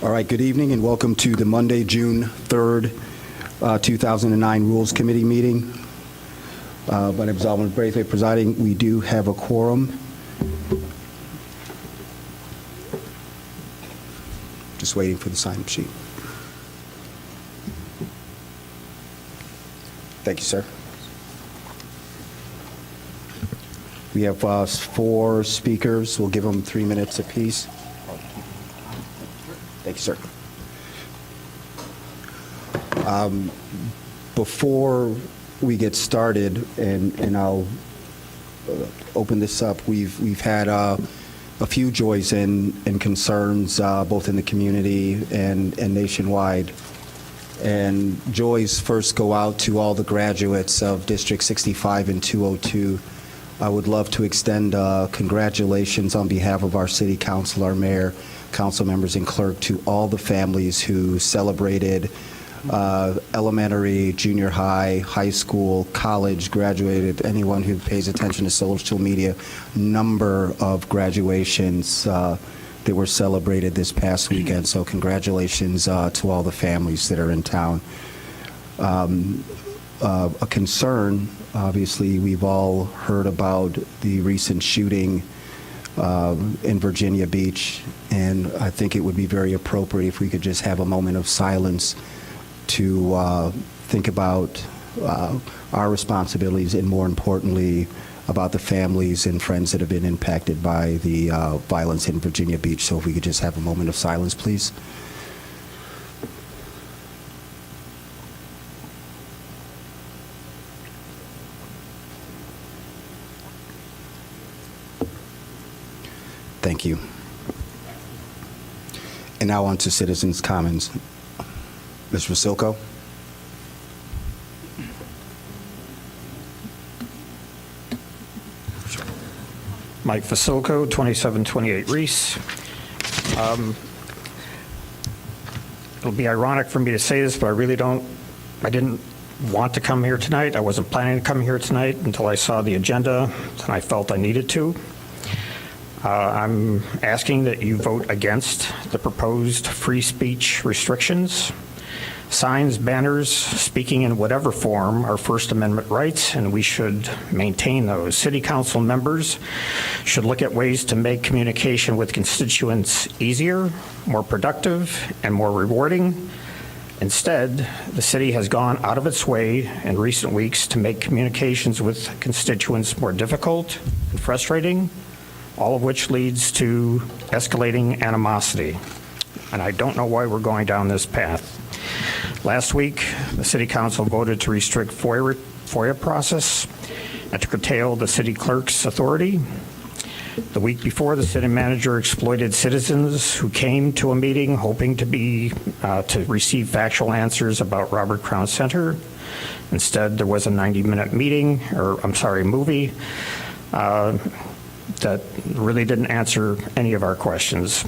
All right, good evening and welcome to the Monday, June 3rd, 2009 Rules Committee meeting. My name is Alvin Braithwaite presiding. We do have a quorum. Just waiting for the sign-up sheet. Thank you, sir. We have 4 speakers. We'll give them 3 minutes apiece. Thank you, sir. Before we get started, and I'll open this up, we've had a few joys and concerns both in the community and nationwide. And joys first go out to all the graduates of District 65 and 202. I would love to extend congratulations on behalf of our city council, our mayor, council members, and clerk to all the families who celebrated elementary, junior high, high school, college, graduated, anyone who pays attention to social media, number of graduations that were celebrated this past weekend. So congratulations to all the families that are in town. A concern, obviously, we've all heard about the recent shooting in Virginia Beach, and I think it would be very appropriate if we could just have a moment of silence to think about our responsibilities and, more importantly, about the families and friends that have been impacted by the violence in Virginia Beach. So if we could just have a moment of silence, please. Thank you. And now on to citizens' comments. Ms. Vasilko. Mike Vasilko, 2728 Reese. It'll be ironic for me to say this, but I didn't want to come here tonight. I wasn't planning to come here tonight until I saw the agenda, and I felt I needed to. I'm asking that you vote against the proposed free speech restrictions. Signs, banners, speaking in whatever form are First Amendment rights, and we should maintain those. City council members should look at ways to make communication with constituents easier, more productive, and more rewarding. Instead, the city has gone out of its way in recent weeks to make communications with constituents more difficult and frustrating, all of which leads to escalating animosity. And I don't know why we're going down this path. Last week, the City Council voted to restrict FOIA process and to curtail the city clerk's authority. The week before, the city manager exploited citizens who came to a meeting hoping to receive factual answers about Robert Crown Center. Instead, there was a 90-minute movie that really didn't answer any of our questions.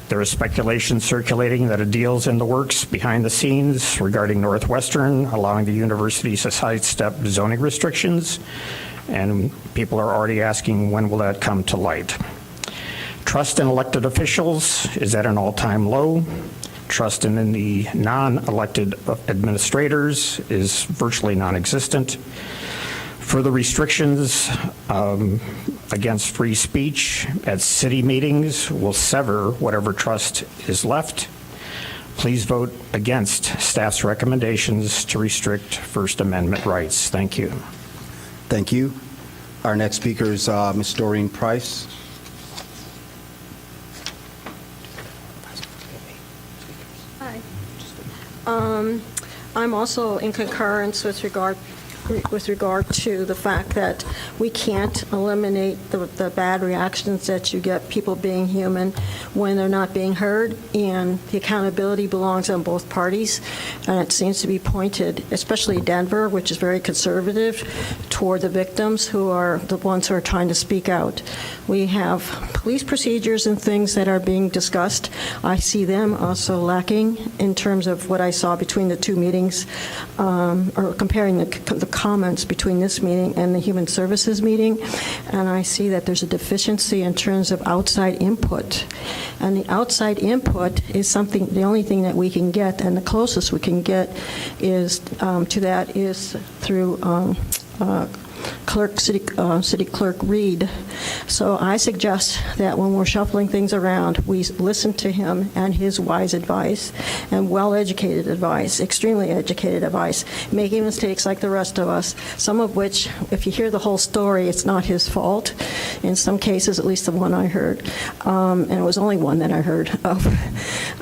There is speculation circulating that a deal's in the works behind the scenes regarding Northwestern, allowing the university to sidestep zoning restrictions, and people are already asking when will that come to light. Trust in elected officials is at an all-time low. Trust in the non-elected administrators is virtually non-existent. Further restrictions against free speech at city meetings will sever whatever trust is left. Please vote against staff's recommendations to restrict First Amendment rights. Thank you. Thank you. Our next speaker is Ms. Doreen Price. Hi. I'm also in concurrence with regard to the fact that we can't eliminate the bad reactions that you get, people being human when they're not being heard, and the accountability belongs on both parties, and it seems to be pointed, especially Denver, which is very conservative, toward the victims who are the ones who are trying to speak out. We have police procedures and things that are being discussed. I see them also lacking in terms of what I saw between the two meetings, or comparing the comments between this meeting and the Human Services meeting, and I see that there's a deficiency in terms of outside input. And the outside input is something, the only thing that we can get, and the closest we can get is to that is through City Clerk Reed. So I suggest that when we're shuffling things around, we listen to him and his wise advice and well-educated advice, extremely educated advice, making mistakes like the rest of us, some of which, if you hear the whole story, it's not his fault. In some cases, at least the one I heard, and it was only one that I heard of.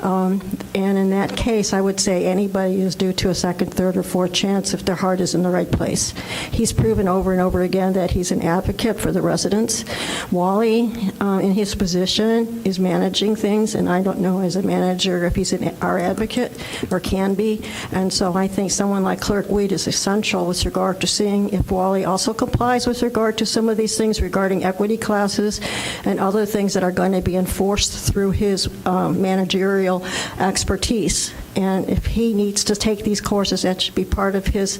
And in that case, I would say anybody is due to a second, third, or fourth chance if their heart is in the right place. He's proven over and over again that he's an advocate for the residents. Wally, in his position, is managing things, and I don't know as a manager if he's our advocate or can be. And so I think someone like Clerk Weed is essential with regard to seeing if Wally also complies with regard to some of these things regarding equity classes and other things that are going to be enforced through his managerial expertise. And if he needs to take these courses, that should be part of his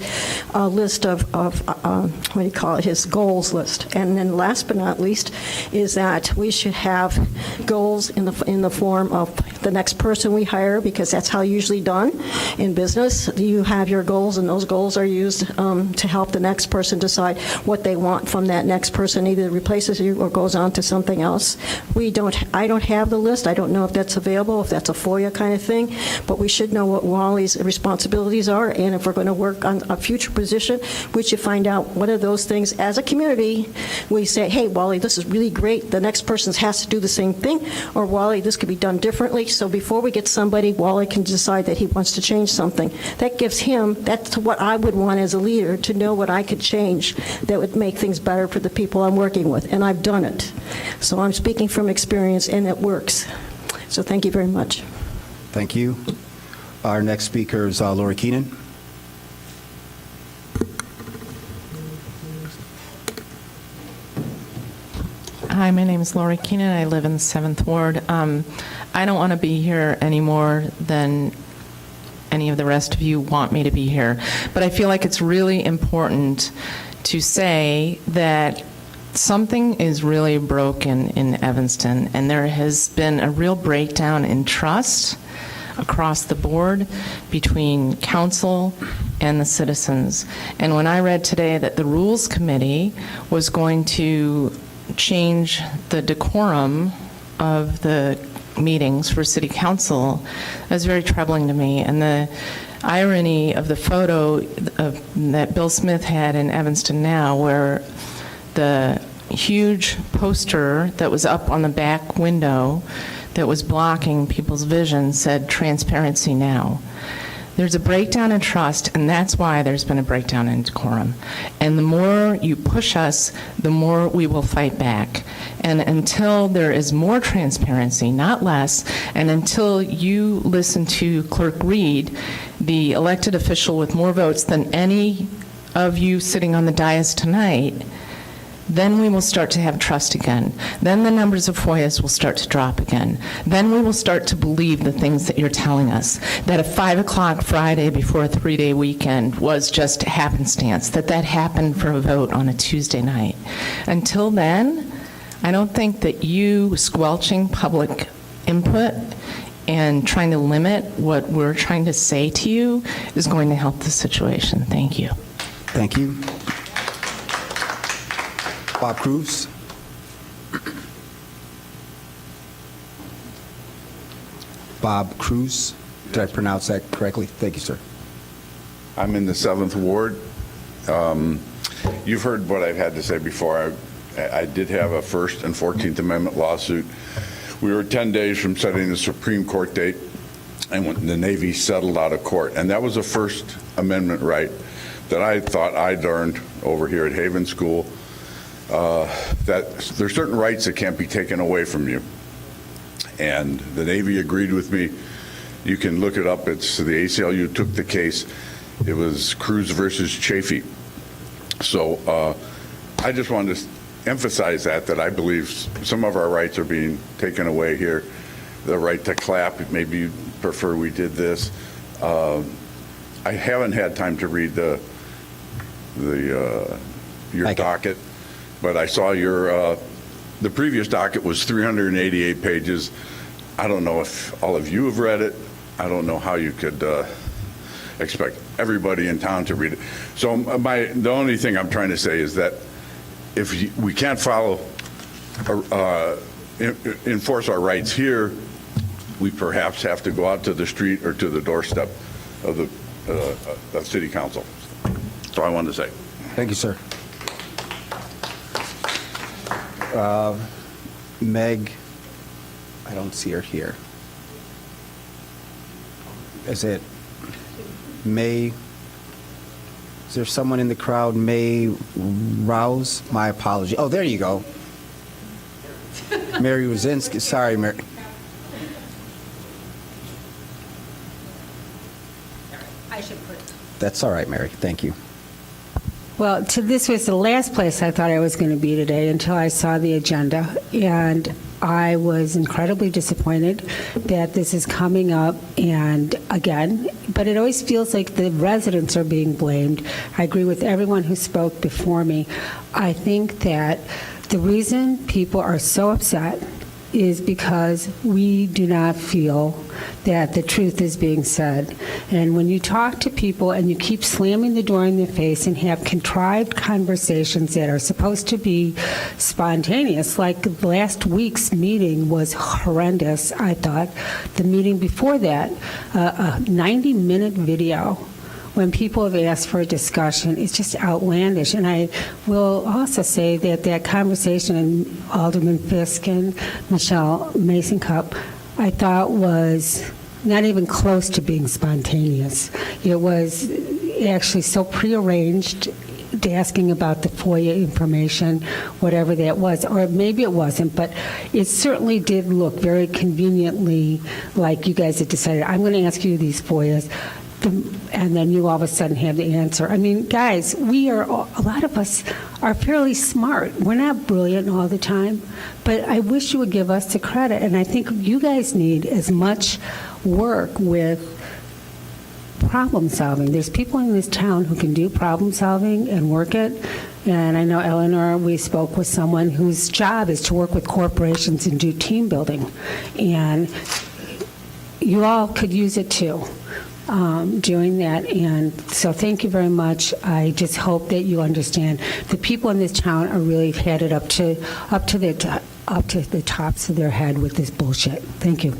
list of what do you call it, his goals list. And then last but not least is that we should have goals in the form of the next person we hire, because that's how usually done in business. You have your goals, and those goals are used to help the next person decide what they want from that next person, either replaces you or goes on to something else. I don't have the list. I don't know if that's available, if that's a FOIA kind of thing, but we should know what Wally's responsibilities are, and if we're going to work on a future position, we should find out what are those things as a community. We say, hey, Wally, this is really great. The next person has to do the same thing, or Wally, this could be done differently. So before we get somebody, Wally can decide that he wants to change something. That gives him, that's what I would want as a leader, to know what I could change that would make things better for the people I'm working with, and I've done it. So I'm speaking from experience, and it works. So thank you very much. Thank you. Our next speaker is Lori Keenan. Hi, my name is Lori Keenan. I live in the 7th Ward. I don't want to be here any more than any of the rest of you want me to be here. But I feel like it's really important to say that something is really broken in Evanston, and there has been a real breakdown in trust across the board between council and the citizens. And when I read today that the Rules Committee was going to change the decorum of the meetings for city council, that was very troubling to me. And the irony of the photo that Bill Smith had in Evanston Now, where the huge poster that was up on the back window that was blocking people's vision said "Transparency Now." There's a breakdown in trust, and that's why there's been a breakdown in decorum. And the more you push us, the more we will fight back. And until there is more transparency, not less, and until you listen to Clerk Reed, the elected official with more votes than any of you sitting on the dais tonight, then we will start to have trust again. Then the numbers of FOIAs will start to drop again. Then we will start to believe the things that you're telling us, that a 5 o'clock Friday before a 3-day weekend was just happenstance, that happened for a vote on a Tuesday night. Until then, I don't think that you squelching public input and trying to limit what we're trying to say to you is going to help the situation. Thank you. Thank you. Bob Cruz. Bob Cruz. Did I pronounce that correctly? Thank you, sir. I'm in the 7th Ward. You've heard what I've had to say before. I did have a First and 14th Amendment lawsuit. We were 10 days from setting the Supreme Court date, and when the Navy settled out of court. And that was a First Amendment right that I thought I learned over here at Haven School, that there's certain rights that can't be taken away from you. And the Navy agreed with me. You can look it up. It's the ACLU took the case. It was Cruz versus Chafee. So I just wanted to emphasize that I believe some of our rights are being taken away here. The right to clap, maybe you prefer we did this. I haven't had time to read the your Thank you. docket, but I saw the previous docket was 388 pages. I don't know if all of you have read it. I don't know how you could expect everybody in town to read it. So the only thing I'm trying to say is that if we can't enforce our rights here, we perhaps have to go out to the street or to the doorstep of the city council. That's all I wanted to say. Thank you, sir. Meg, I don't see her here. Is it May? Is there someone in the crowd? May Rouse? My apology. Oh, there you go. Mary Wazinski. Sorry, Mary. I should put it. That's all right, Mary. Thank you. Well, this was the last place I thought I was going to be today until I saw the agenda, and I was incredibly disappointed that this is coming up, and again, but it always feels like the residents are being blamed. I agree with everyone who spoke before me. I think that the reason people are so upset is because we do not feel that the truth is being said. And when you talk to people and you keep slamming the door in their face and have contrived conversations that are supposed to be spontaneous, like last week's meeting was horrendous, I thought. The meeting before that, a 90-minute video when people have asked for a discussion, it's just outlandish. And I will also say that that conversation in Alderman Fisk and Michelle Mason Cup, I thought was not even close to being spontaneous. It was actually so prearranged, asking about the FOIA information, whatever that was, or maybe it wasn't, but it certainly did look very conveniently like you guys had decided, I'm going to ask you these FOIAs, and then you all of a sudden have the answer. I mean, guys, a lot of us are fairly smart. We're not brilliant all the time, but I wish you would give us the credit. And I think you guys need as much work with problem solving. There's people in this town who can do problem solving and work it. And I know, Eleanor, we spoke with someone whose job is to work with corporations and do team building. And you all could use it too. Doing that, and so thank you very much. I just hope that you understand the people in this town are really headed up to the tops of their head with this bullshit. Thank you.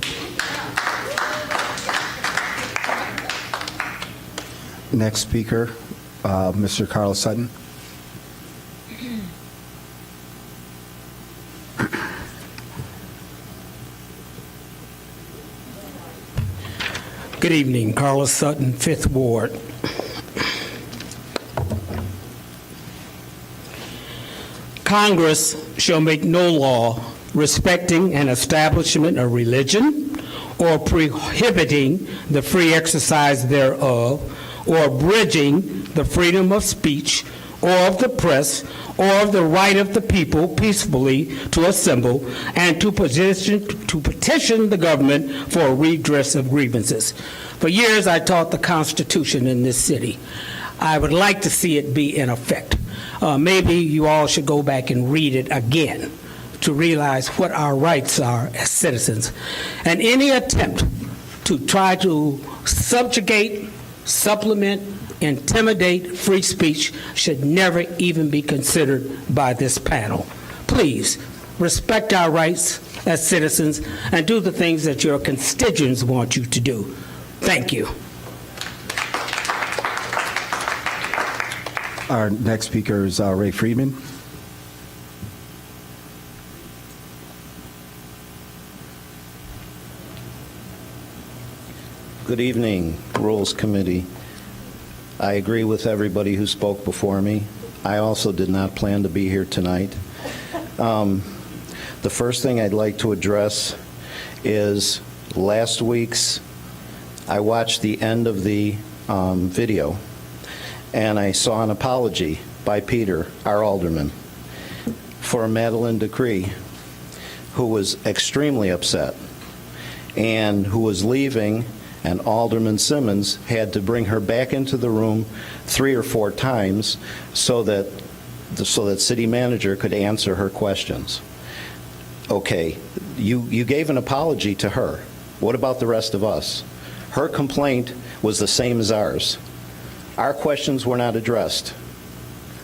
Next speaker, Mr. Carl Sutton. Good evening, Carlos Sutton, 5th Ward. Congress shall make no law respecting an establishment of religion or prohibiting the free exercise thereof or abridging the freedom of speech or of the press or of the right of the people peacefully to assemble and to petition the government for a redress of grievances. For years, I taught the Constitution in this city. I would like to see it be in effect. Maybe you all should go back and read it again to realize what our rights are as citizens. And any attempt to try to subjugate, supplement, intimidate free speech should never even be considered by this panel. Please respect our rights as citizens and do the things that your constituents want you to do. Thank you. Our next speaker is Ray Friedman. Good evening, Rules Committee. I agree with everybody who spoke before me. I also did not plan to be here tonight. The first thing I'd like to address is last week's, I watched the end of the video, and I saw an apology by Peter, our alderman, for Madeline Decree, who was extremely upset and who was leaving And Alderman Simmons had to bring her back into the room 3 or 4 times so that the city manager could answer her questions. Okay, you gave an apology to her. What about the rest of us? Her complaint was the same as ours. Our questions were not addressed.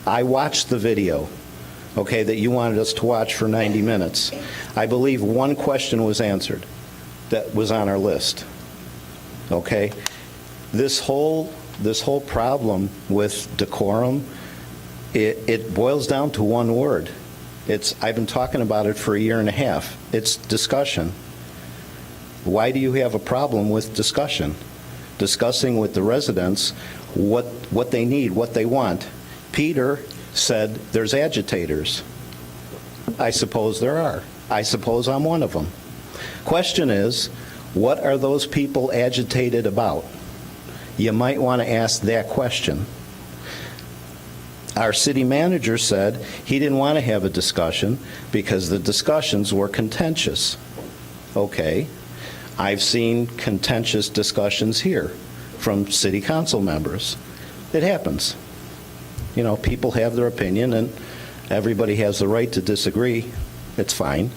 I watched the video, okay, that you wanted us to watch for 90 minutes. I believe one question was answered that was on our list, okay? This whole problem with decorum, it boils down to one word. I've been talking about it for 1.5 years. It's discussion. Why do you have a problem with discussion? Discussing with the residents what they need, what they want. Peter said there's agitators. I suppose there are. I suppose I'm one of them. Question is, what are those people agitated about? You might want to ask that question. Our city manager said he didn't want to have a discussion because the discussions were contentious. Okay, I've seen contentious discussions here from city council members. It happens. You know, people have their opinion and everybody has the right to disagree. It's fine.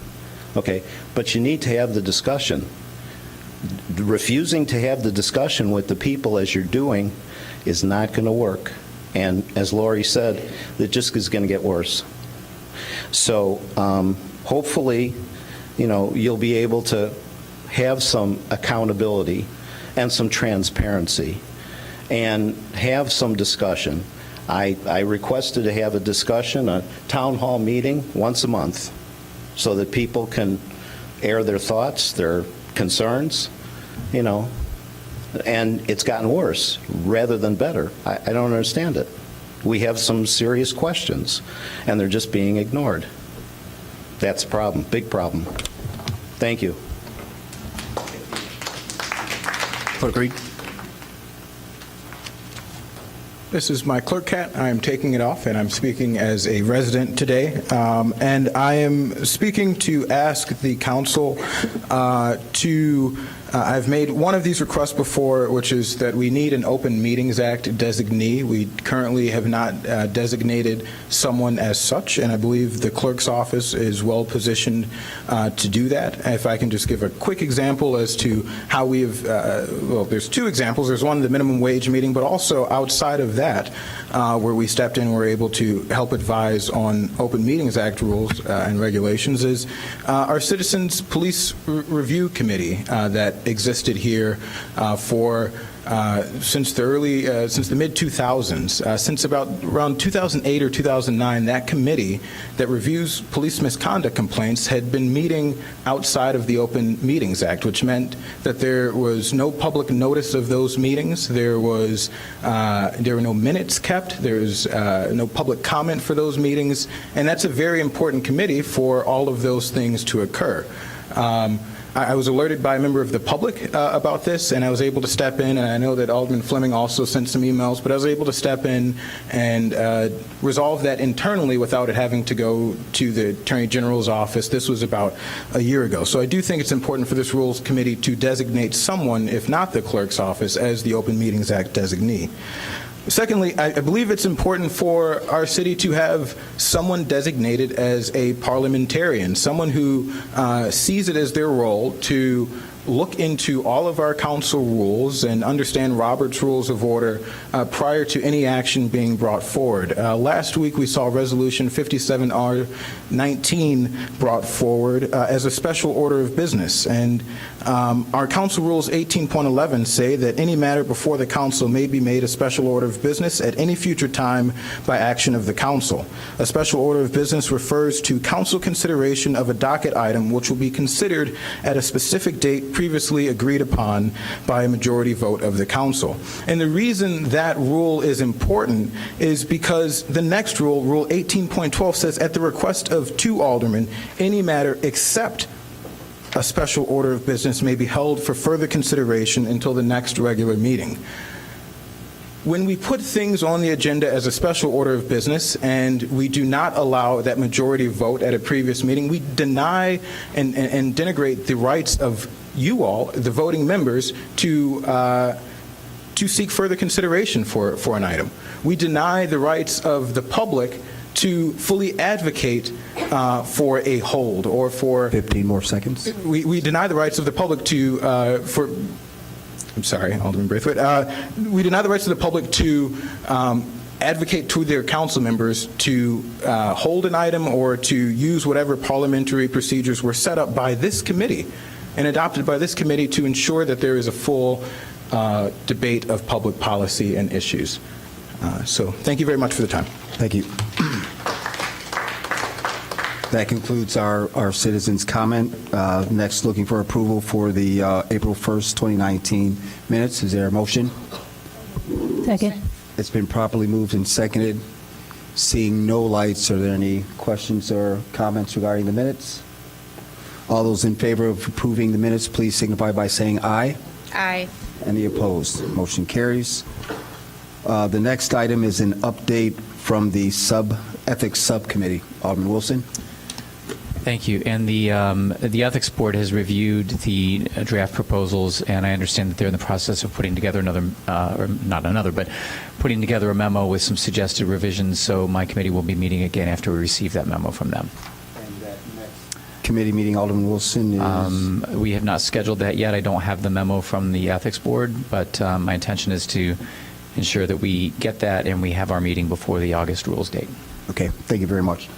Okay, but you need to have the discussion. Refusing to have the discussion with the people as you're doing is not going to work. And as Lori said, it just is going to get worse. So hopefully, you know, you'll be able to have some accountability and some transparency and have some discussion. I requested to have a discussion, a town hall meeting once a month so that people can air their thoughts, their concerns, you know, and it's gotten worse rather than better. I don't understand it. We have some serious questions, and they're just being ignored. That's a problem, big problem. Thank you. Clerk Reed. This is my clerk hat. I am taking it off, and I'm speaking as a resident today. And I am speaking to ask the council I've made one of these requests before, which is that we need an Open Meetings Act designee. We currently have not designated someone as such, and I believe the clerk's office is well positioned to do that. If I can just give a quick example as to how we have, well, there's 2 examples. There's one, the minimum wage meeting, but also outside of that, where we stepped in and were able to help advise on Open Meetings Act rules and regulations, is our Citizens Police Review Committee that existed here since the mid-2000s. Since around 2008 or 2009, that committee that reviews police misconduct complaints had been meeting outside of the Open Meetings Act, which meant that there was no public notice of those meetings. There were no minutes kept. There was no public comment for those meetings, and that's a very important committee for all of those things to occur. I was alerted by a member of the public about this, and I was able to step in, and I know that Alderman Fleming also sent some emails, but I was able to step in and resolve that internally without it having to go to the Attorney General's office. This was about a year ago. So I do think it's important for this Rules Committee to designate someone, if not the clerk's office, as the Open Meetings Act designee. Secondly, I believe it's important for our city to have someone designated as a parliamentarian, someone who sees it as their role to look into all of our council rules and understand Robert's Rules of Order prior to any action being brought forward. Last week we saw Resolution 57R19 brought forward as a special order of business, and our council rules 18.11 say that any matter before the council may be made a special order of business at any future time by action of the council. A special order of business refers to council consideration of a docket item which will be considered at a specific date previously agreed upon by a majority vote of the council. And the reason that rule is important is because the next rule, Rule 18.12, says at the request of 2 aldermen, any matter except a special order of business may be held for further consideration until the next regular meeting. When we put things on the agenda as a special order of business and we do not allow that majority vote at a previous meeting, we deny and denigrate the rights of you all, the voting members, to seek further consideration for an item. We deny the rights of the public to fully advocate for a hold or for... 15 more seconds. We deny the rights of the public to, I'm sorry, Alderman Braithwaite. We deny the rights of the public to advocate to their council members to hold an item or to use whatever parliamentary procedures were set up by this committee and adopted by this committee to ensure that there is a full debate of public policy and issues. So thank you very much for the time. Thank you. That concludes our citizens' comment. Next, looking for approval for the April 1st, 2019 minutes. Is there a motion? Second. It's been properly moved and seconded. Seeing no lights, are there any questions or comments regarding the minutes? All those in favor of approving the minutes, please signify by saying aye. Aye. Any opposed? Motion carries. The next item is an update from the Ethics Subcommittee. Alderman Wilson? Thank you. And the Ethics Board has reviewed the draft proposals, and I understand that they're in the process of putting together putting together a memo with some suggested revisions, so my committee will be meeting again after we receive that memo from them. And that next committee meeting, Alderman Wilson, is? We have not scheduled that yet. I don't have the memo from the Ethics Board, but my intention is to ensure that we get that and we have our meeting before the August rules date. Okay, thank you very much.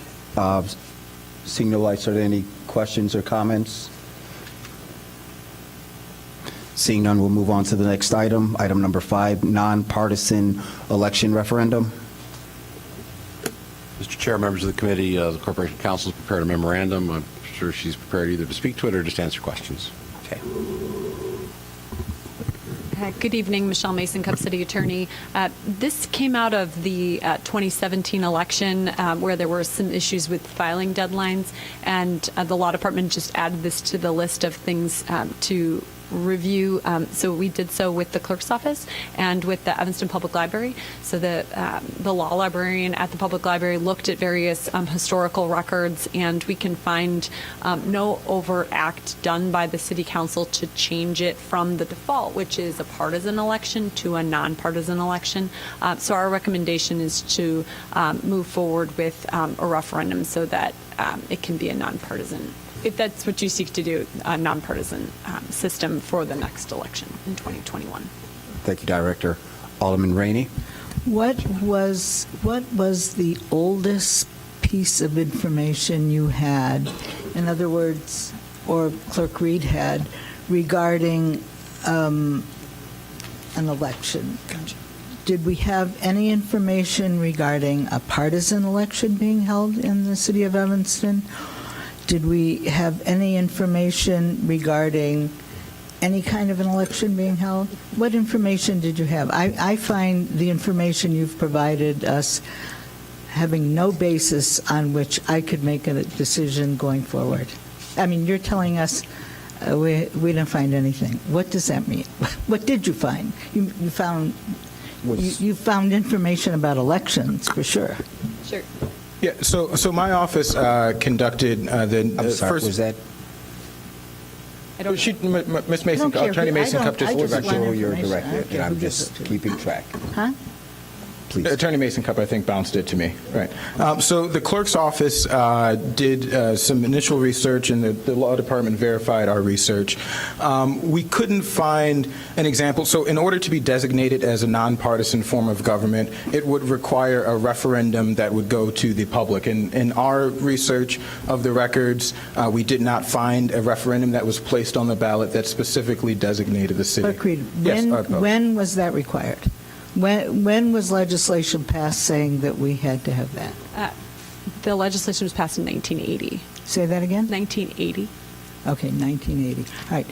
Seeing no lights, are there any questions or comments? Seeing none, we'll move on to the next item. Item number 5, nonpartisan election referendum. Mr. Chair, members of the committee, the Corporation Counsel has prepared a memorandum. I'm sure she's prepared either to speak to it or just answer questions. Okay. Good evening, Michelle Mason, Cup City Attorney. This came out of the 2017 election where there were some issues with filing deadlines, and the Law Department just added this to the list of things to review. So we did so with the clerk's office and with the Evanston Public Library. So the law librarian at the public library looked at various historical records, and we can find no overt act done by the city council to change it from the default, which is a partisan election, to a nonpartisan election. So our recommendation is to move forward with a referendum so that it can be a nonpartisan, if that's what you seek to do, a nonpartisan system for the next election in 2021. Thank you, Director. Alderman Rainey? What was the oldest piece of information you had, in other words, or Clerk Reed had, regarding an election? Did we have any information regarding a partisan election being held in the city of Evanston? Did we have any information regarding any kind of an election being held? What information did you have? I find the information you've provided us having no basis on which I could make a decision going forward. I mean, you're telling us we didn't find anything. What does that mean? What did you find? You found information about elections, for sure. Sure. Yeah, so my office conducted the I'm sorry, first... was that? Ms. Mason, Attorney Mason Cup just... Your director, and I'm just keeping track. Huh? Please. Attorney Mason Cup, I think, bounced it to me. Right. So the clerk's office did some initial research, and the law department verified our research. We couldn't find an example. So in order to be designated as a nonpartisan form of government, it would require a referendum that would go to the public. And in our research of the records, we did not find a referendum that was placed on the ballot that specifically designated the city. Clerk Reed, Yes, when was that required? When was legislation passed saying that we had to have that? The legislation was passed in 1980. Say that again? 1980. Okay, 1980. All right.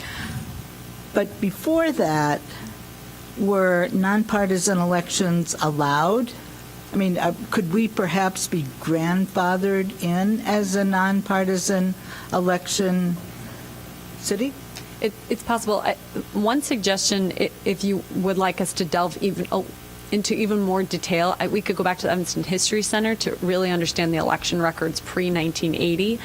But before that, were nonpartisan elections allowed? I mean, could we perhaps be grandfathered in as a nonpartisan election city? It's possible. One suggestion, if you would like us to delve into even more detail, we could go back to the Evanston History Center to really understand the election records pre-1980.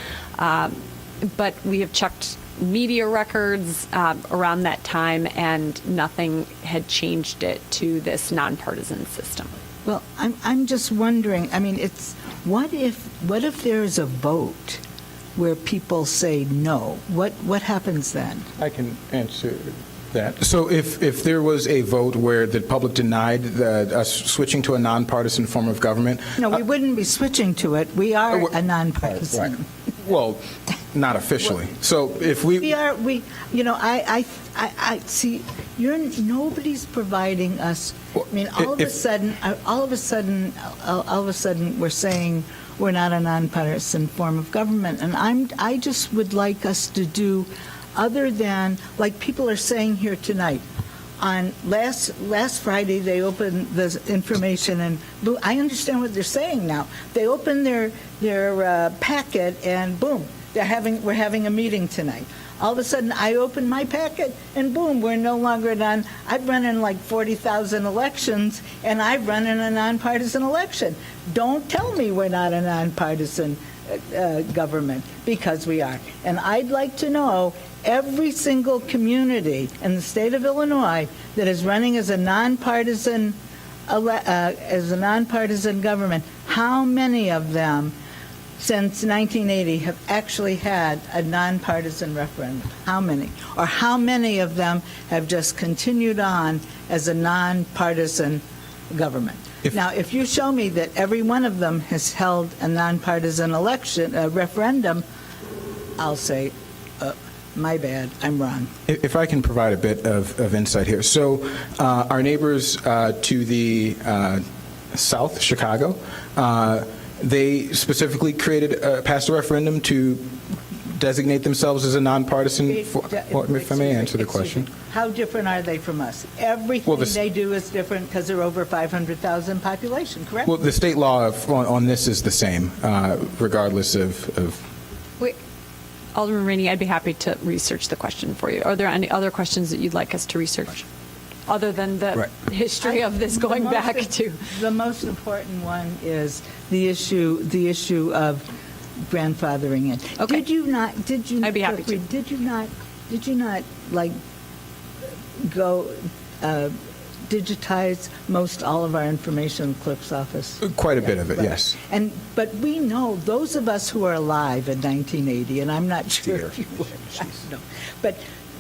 But we have checked media records around that time, and nothing had changed it to this nonpartisan system. Well, I'm just wondering, I mean, it's, what if there's a vote where people say no? What happens then? I can answer that. So if there was a vote where the public denied us switching to a nonpartisan form of government. No, we wouldn't be switching to it. We are a nonpartisan. Right. Well, not officially. So if we I see, nobody's providing us, I mean, all of a sudden, we're saying we're not a nonpartisan form of government. And I just would like us to do, other than, like people are saying here tonight, on last Friday, they opened the information, and I understand what they're saying now. They opened their packet, and boom, we're having a meeting tonight. All of a sudden, I open my packet, and boom, we're no longer done. I've run in like 40,000 elections, and I've run in a nonpartisan election. Don't tell me we're not a nonpartisan government, because we are. And I'd like to know every single community in the state of Illinois that is running as a nonpartisan government, how many of them since 1980 have actually had a nonpartisan referendum? How many? Or how many of them have just continued on as a nonpartisan government? Now, if you show me that every one of them has held a nonpartisan referendum, I'll say, my bad, I'm wrong. If I can provide a bit of insight here. So our neighbors to the south, Chicago, they specifically passed a referendum to designate themselves as a nonpartisan, if I may answer the question. How different are they from us? Everything they do is different because they're over 500,000 population, correct? Well, the state law on this is the same, regardless of Wait, Alderman Rainey, I'd be happy to research the question for you. Are there any other questions that you'd like us to research, other than the history of this going back to? The most important one is the issue of grandfathering in. Okay. I'd be happy to. Did you not like go digitize most all of our information in the clerk's office? quite a bit of it, yes. But we know, those of us who are alive in 1980, and I'm not sure if you were, I don't know, but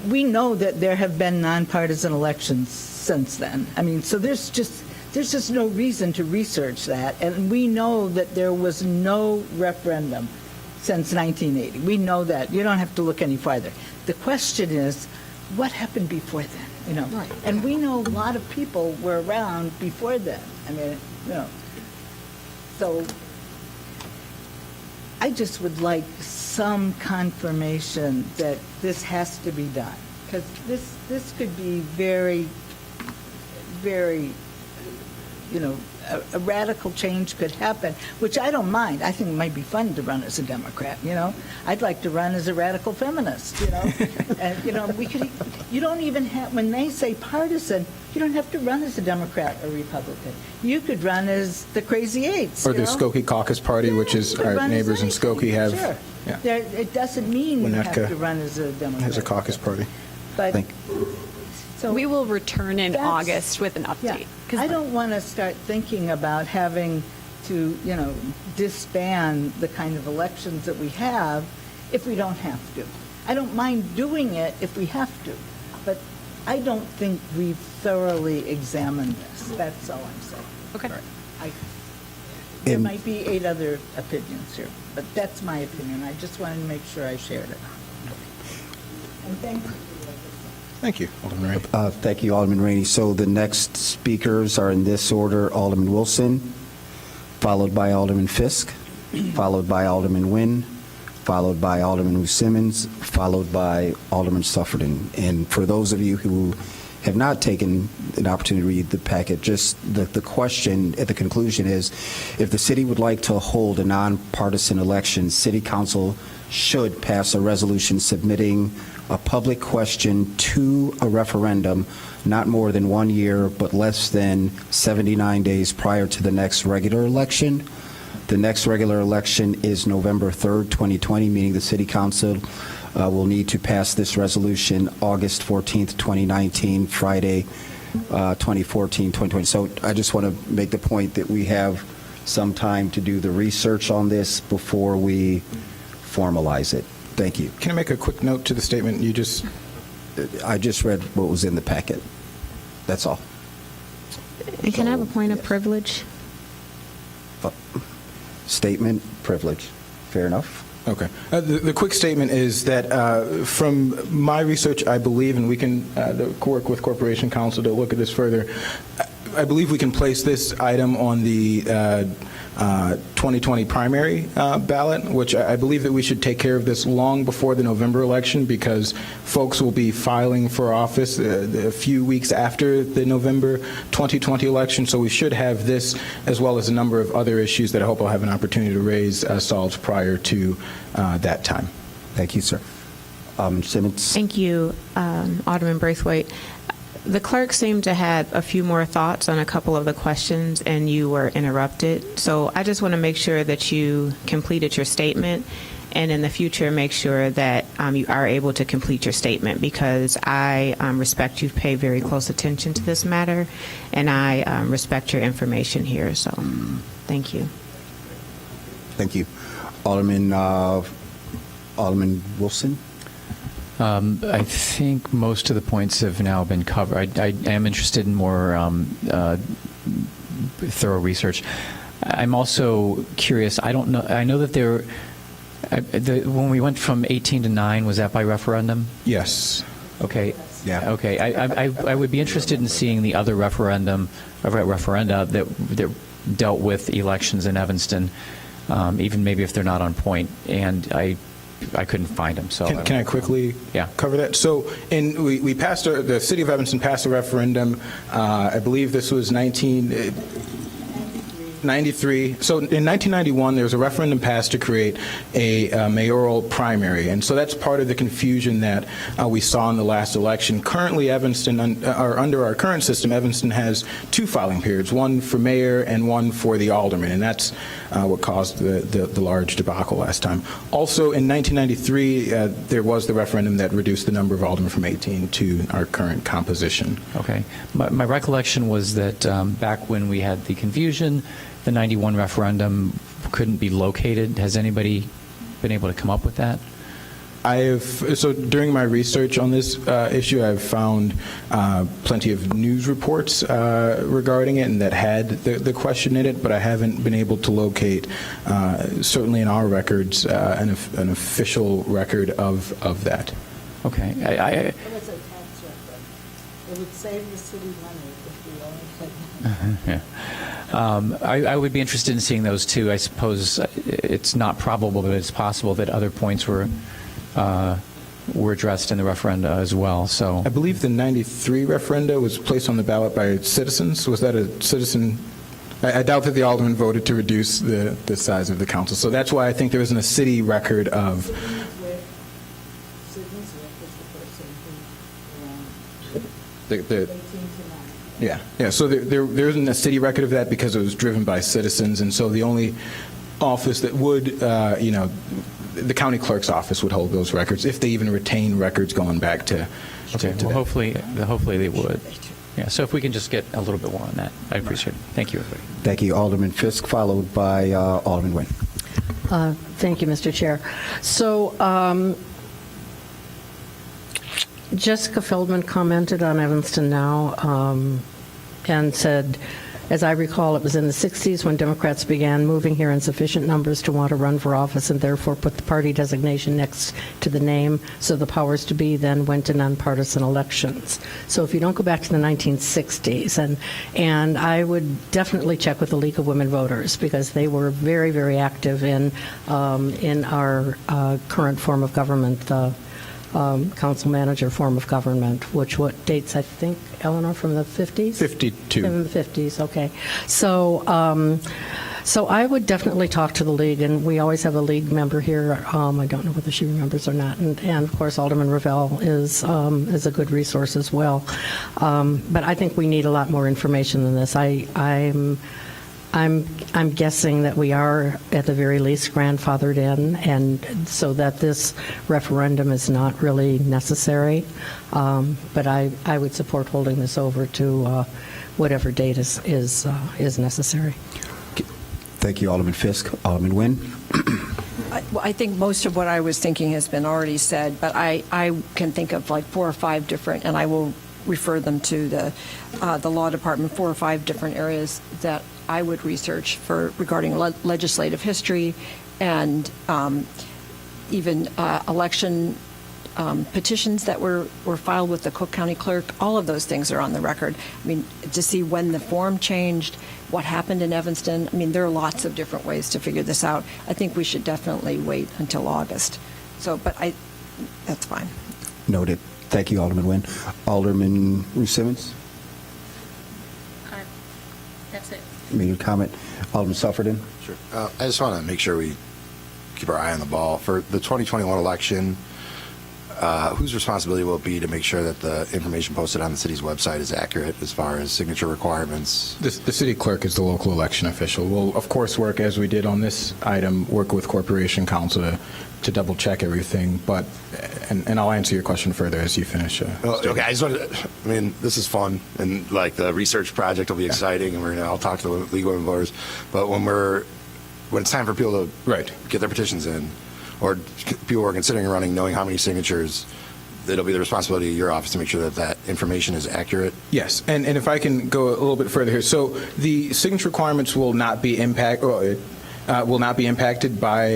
we know that there have been nonpartisan elections since then. I mean, so there's just no reason to research that, and we know that there was no referendum since 1980. We know that. You don't have to look any farther. The question is, what happened before then? You know, Right. And we know a lot of people were around before then. I mean, you know, so I just would like some confirmation that this has to be done, because this could be very, very, you know, a radical change could happen, which I don't mind. I think it might be fun to run as a Democrat, you know. I'd like to run as a radical feminist, you know. And, you know, you don't even have, when they say partisan, you don't have to run as a Democrat or Republican. You could run as the Crazy Eights. Or the Skokie Caucus Party, which is You could our run as neighbors in anything, Skokie have. Sure. Yeah. It doesn't mean you have Winnetka to run as a Democrat. has a caucus party. But, so We will return in That's- August with an update. Yeah. I don't want to start thinking about having to, you know, disband the kind of elections that we have if we don't have to. I don't mind doing it if we have to, but I don't think we've thoroughly examined this. That's all I'm saying. Okay. There And- might be 8 other opinions here, but that's my opinion. I just wanted to make sure I shared it. And thank you. Thank you, Alderman Rainey. Thank you, Alderman Rainey. So the next speakers are in this order: Alderman Wilson, followed by Alderman Fisk, followed by Alderman Nguyen, followed by Alderman Simmons, followed by Alderman Sufferton. And for those of you who have not taken an opportunity to read the packet, just the question at the conclusion is, if the city would like to hold a nonpartisan election, City Council should pass a resolution submitting a public question to a referendum not more than 1 year but less than 79 days prior to the next regular election. The next regular election is November 3rd, 2020, meaning the City Council We'll need to pass this resolution August 14th, 2019, Friday, 2014, 2020. So I just want to make the point that we have some time to do the research on this before we formalize it. Thank you. Can I make a quick note to the statement you just... I just read what was in the packet. That's all. And can I have a point of privilege? Statement, privilege. Fair enough. Okay. The quick statement is that from my research, I believe, and we can work with Corporation Counsel to look at this further, I believe we can place this item on the 2020 primary ballot, which I believe that we should take care of this long before the November election, because folks will be filing for office a few weeks after the November 2020 election. So we should have this, as well as a number of other issues that I hope I'll have an opportunity to raise, solved prior to that time. Thank you, sir. Simmons? Thank you, Alderman Braithwaite. The clerk seemed to have a few more thoughts on a couple of the questions, and you were interrupted. So I just want to make sure that you completed your statement, and in the future make sure that you are able to complete your statement, because I respect you pay very close attention to this matter, and I respect your information here. So thank you. Thank you. Alderman Wilson? I think most of the points have now been covered. I am interested in more thorough research. I'm also curious. I don't know. I know that when we went from 18 to 9, was that by referendum? Yes. Okay. Yeah. Okay. I would be interested in seeing the other referenda that dealt with elections in Evanston, even maybe if they're not on point. And I couldn't find them. So Can I quickly cover that? So we passed, the city of Evanston passed a referendum, I believe this was 1993. So in 1991, there was a referendum passed to create a mayoral primary, and so that's part of the confusion that we saw in the last election. Currently, Evanston, or under our current system, Evanston has 2 filing periods, one for mayor and one for the alderman, and that's what caused the large debacle last time. Also, in 1993, there was the referendum that reduced the number of aldermen from 18 to our current composition. Okay. My recollection was that back when we had the confusion, the 91 referendum couldn't be located. Has anybody been able to come up with that? So during my research on this issue, I've found plenty of news reports regarding it, and that had the question in it, but I haven't been able to locate, certainly in our records, an official record of that. Okay. It was a tax referendum. It would save the city money if we only had... Yeah. I would be interested in seeing those too. I suppose it's not probable, but it's possible that other points were addressed in the referenda as well. So I believe the 93 referenda was placed on the ballot by citizens. Was that a citizen? I doubt that the alderman voted to reduce the size of the council. So that's why I think there isn't a city record of... Yeah. So there isn't a city record of that because it was driven by citizens, and so the only office that would, the county clerk's office would hold those records if they even retain records going back to. Okay. Well, hopefully they would. Yeah. So if we can just get a little bit more on that, I appreciate it. Thank you, everybody. Thank you, Alderman Fisk, followed by Alderman Nguyen. Thank you, Mr. Chair. So Jessica Feldman commented on Evanston Now and said, as I recall, it was in the 60s when Democrats began moving here in sufficient numbers to want to run for office and therefore put the party designation next to the name, so the powers to be then went to nonpartisan elections. So if you don't go back to the 1960s, and I would definitely check with the League of Women Voters, because they were very, very active in our current form of government, the council manager form of government, which what dates, I think, Eleanor, from the 50s? 52. In the 50s, okay. So I would definitely talk to the League, and we always have a League member here. I don't know whether she remembers or not. And of course, Alderman Ravel is a good resource as well. But I think we need a lot more information than this. I I'm guessing that we are, at the very least, grandfathered in, and so that this referendum is not really necessary. But I would support holding this over to whatever date is necessary. Thank you, Alderman Fisk. Alderman Nguyen? I think most of what I was thinking has been already said, but I can think of like 4 or 5 different, and I will refer them to the law department, 4 or 5 different areas that I would research for regarding legislative history and even election petitions that were filed with the Cook County Clerk. All of those things are on the record. I mean, to see when the form changed, what happened in Evanston. I mean, there are lots of different ways to figure this out. I think we should definitely wait until August. So, but that's fine. Noted. Thank you, Alderman Nguyen. Alderman Ruth Simmons? That's it. Immediate comment. Alderman Sufferton? Sure. I just want to make sure we keep our eye on the ball. For the 2021 election, whose responsibility will it be to make sure that the information posted on the city's website is accurate as far as signature requirements? The city clerk is the local election official. We'll, of course, work, as we did on this item, work with Corporation Counsel to double check everything. But, and I'll answer your question further as you finish. Okay, I just wanted to, I mean, this is fun, and like the research project will be exciting, and I'll talk to the League of Women Voters. But when it's time for people to get their petitions in, or people who are considering running, knowing how many signatures, it'll be the responsibility of your office to make sure that that information is accurate. Yes, and if I can go a little bit further here, so the signature requirements will not be impacted by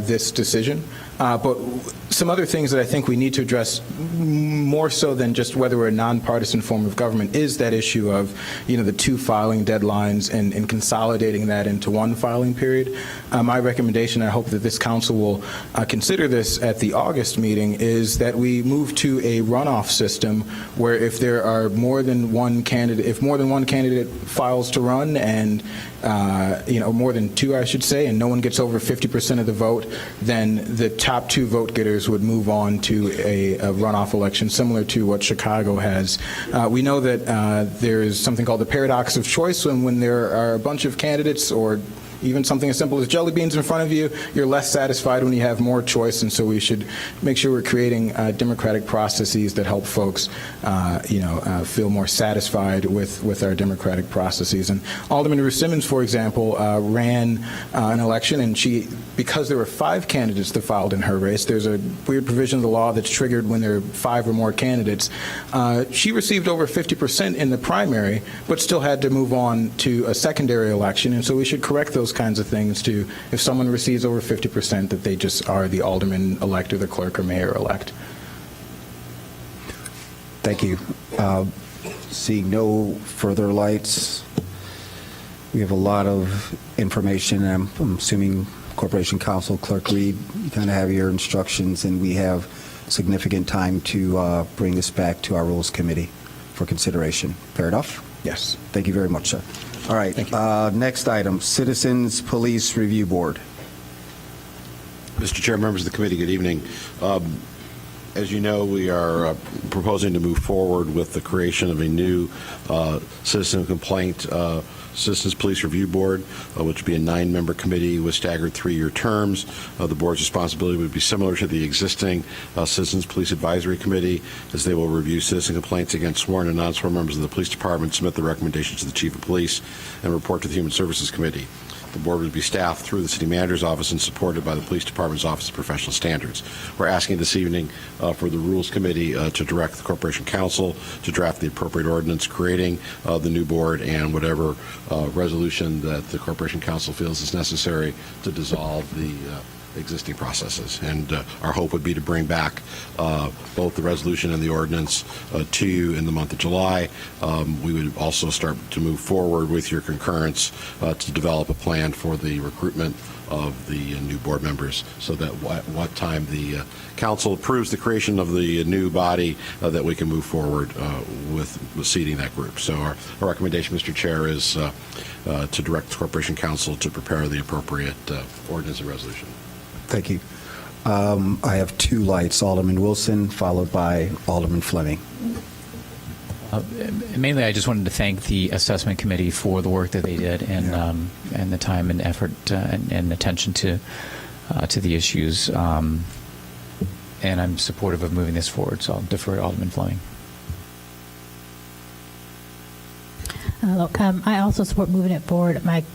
this decision. But some other things that I think we need to address more so than just whether we're a nonpartisan form of government is that issue of, the 2 filing deadlines and consolidating that into 1 filing period. My recommendation, I hope that this council will consider this at the August meeting, is that we move to a runoff system where if there are more than one candidate, files to run and more than 2, I should say, and no one gets over 50% of the vote, then the top 2 vote getters would move on to a runoff election, similar to what Chicago has. We know that there is something called the paradox of choice, when there are a bunch of candidates or even something as simple as jelly beans in front of you, you're less satisfied when you have more choice, and so we should make sure we're creating democratic processes that help folks, feel more satisfied with our democratic processes. And Alderman Ruth Simmons, for example, ran an election, and because there were 5 candidates that filed in her race, there's a weird provision of the law that's triggered when there are 5 or more candidates. She received over 50% in the primary, but still had to move on to a secondary election, and so we should correct those kinds of things to, if someone receives over 50%, that they just are the alderman-elect or the clerk or mayor-elect. Thank you. Seeing no further lights, we have a lot of information. I'm assuming Corporation Counsel, Clerk Reed, you kind of have your instructions, and we have significant time to bring this back to our Rules Committee for consideration. Fair enough? Yes. Thank you very much, sir. All right. Next item, Citizens Police Review Board. Mr. Chair, members of the committee, good evening. As you know, we are proposing to move forward with the creation of a new citizen complaint Citizens Police Review Board, which would be a 9-member committee with staggered 3-year terms. The board's responsibility would be similar to the existing Citizens Police Advisory Committee, as they will review citizen complaints against sworn and non-sworn members of the police department, submit the recommendations to the Chief of Police, and report to the Human Services Committee. The board would be staffed through the city manager's office and supported by the police department's office of professional standards. We're asking this evening for the Rules Committee to direct the Corporation Counsel to draft the appropriate ordinance creating the new board and whatever resolution that the Corporation Counsel feels is necessary to dissolve the existing processes. And our hope would be to bring back both the resolution and the ordinance to you in the month of July. We would also start to move forward with your concurrence to develop a plan for the recruitment of the new board members, so that what time the council approves the creation of the new body, that we can move forward with seating that group. So our recommendation, Mr. Chair, is to direct the Corporation Counsel to prepare the appropriate ordinance and resolution. Thank you. I have 2 lights, Alderman Wilson, followed by Alderman Fleming. Mainly, I just wanted to thank the assessment committee for the work that they did and the time and effort and attention to the issues. And I'm supportive of moving this forward, so I'll defer to Alderman Fleming. Look, I also support moving it forward. My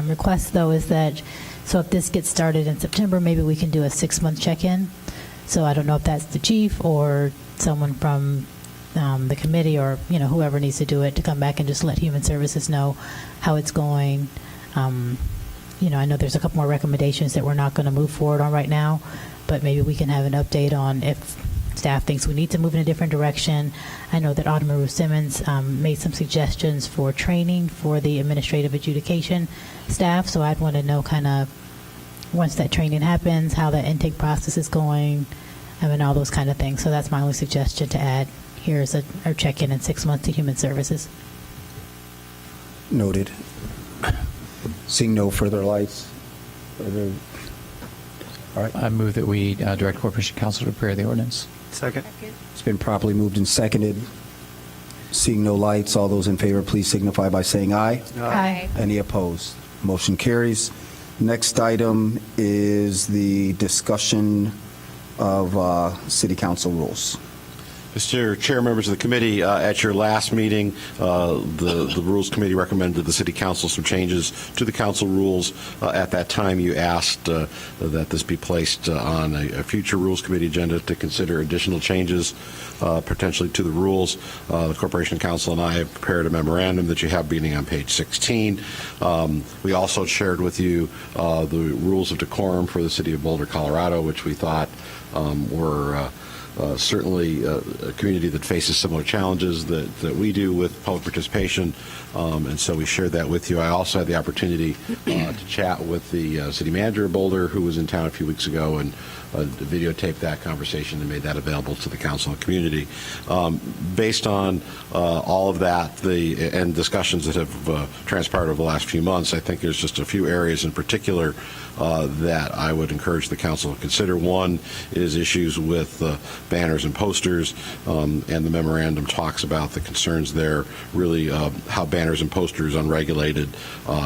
request, though, is that, so if this gets started in September, maybe we can do a 6-month check-in. So I don't know if that's the chief or someone from the committee or, whoever needs to do it to come back and just let Human Services know how it's going. I know there's a couple more recommendations that we're not going to move forward on right now, but maybe we can have an update on if staff thinks we need to move in a different direction. I know that Alderman Ruth Simmons made some suggestions for training for the administrative adjudication staff, so I'd want to know kind of once that training happens, how that intake process is going, and all those kind of things. So that's my only suggestion to add. Here's our check-in in 6 months to Human Services. Noted. Seeing no further lights. All right. I move that we direct Corporation Counsel to prepare the ordinance. Second. It's been properly moved and seconded. Seeing no lights, all those in favor, please signify by saying aye. Aye. Any opposed? Motion carries. Next item is the discussion of city council rules. Mr. Chair, members of the committee, at your last meeting, the Rules Committee recommended the City Council some changes to the council rules. At that time, you asked that this be placed on a future Rules Committee agenda to consider additional changes potentially to the rules. The Corporation Council and I have prepared a memorandum that you have beginning on page 16. We also shared with you the rules of decorum for the City of Boulder, Colorado, which we thought were certainly a community that faces similar challenges that we do with public participation, and so we shared that with you. I also had the opportunity to chat with the city manager of Boulder, who was in town a few weeks ago, and videotaped that conversation and made that available to the council and community. Based on all of that and discussions that have transpired over the last few months, I think there's just a few areas in particular that I would encourage the council to consider. One is issues with banners and posters, and the memorandum talks about the concerns there, really how banners and posters unregulated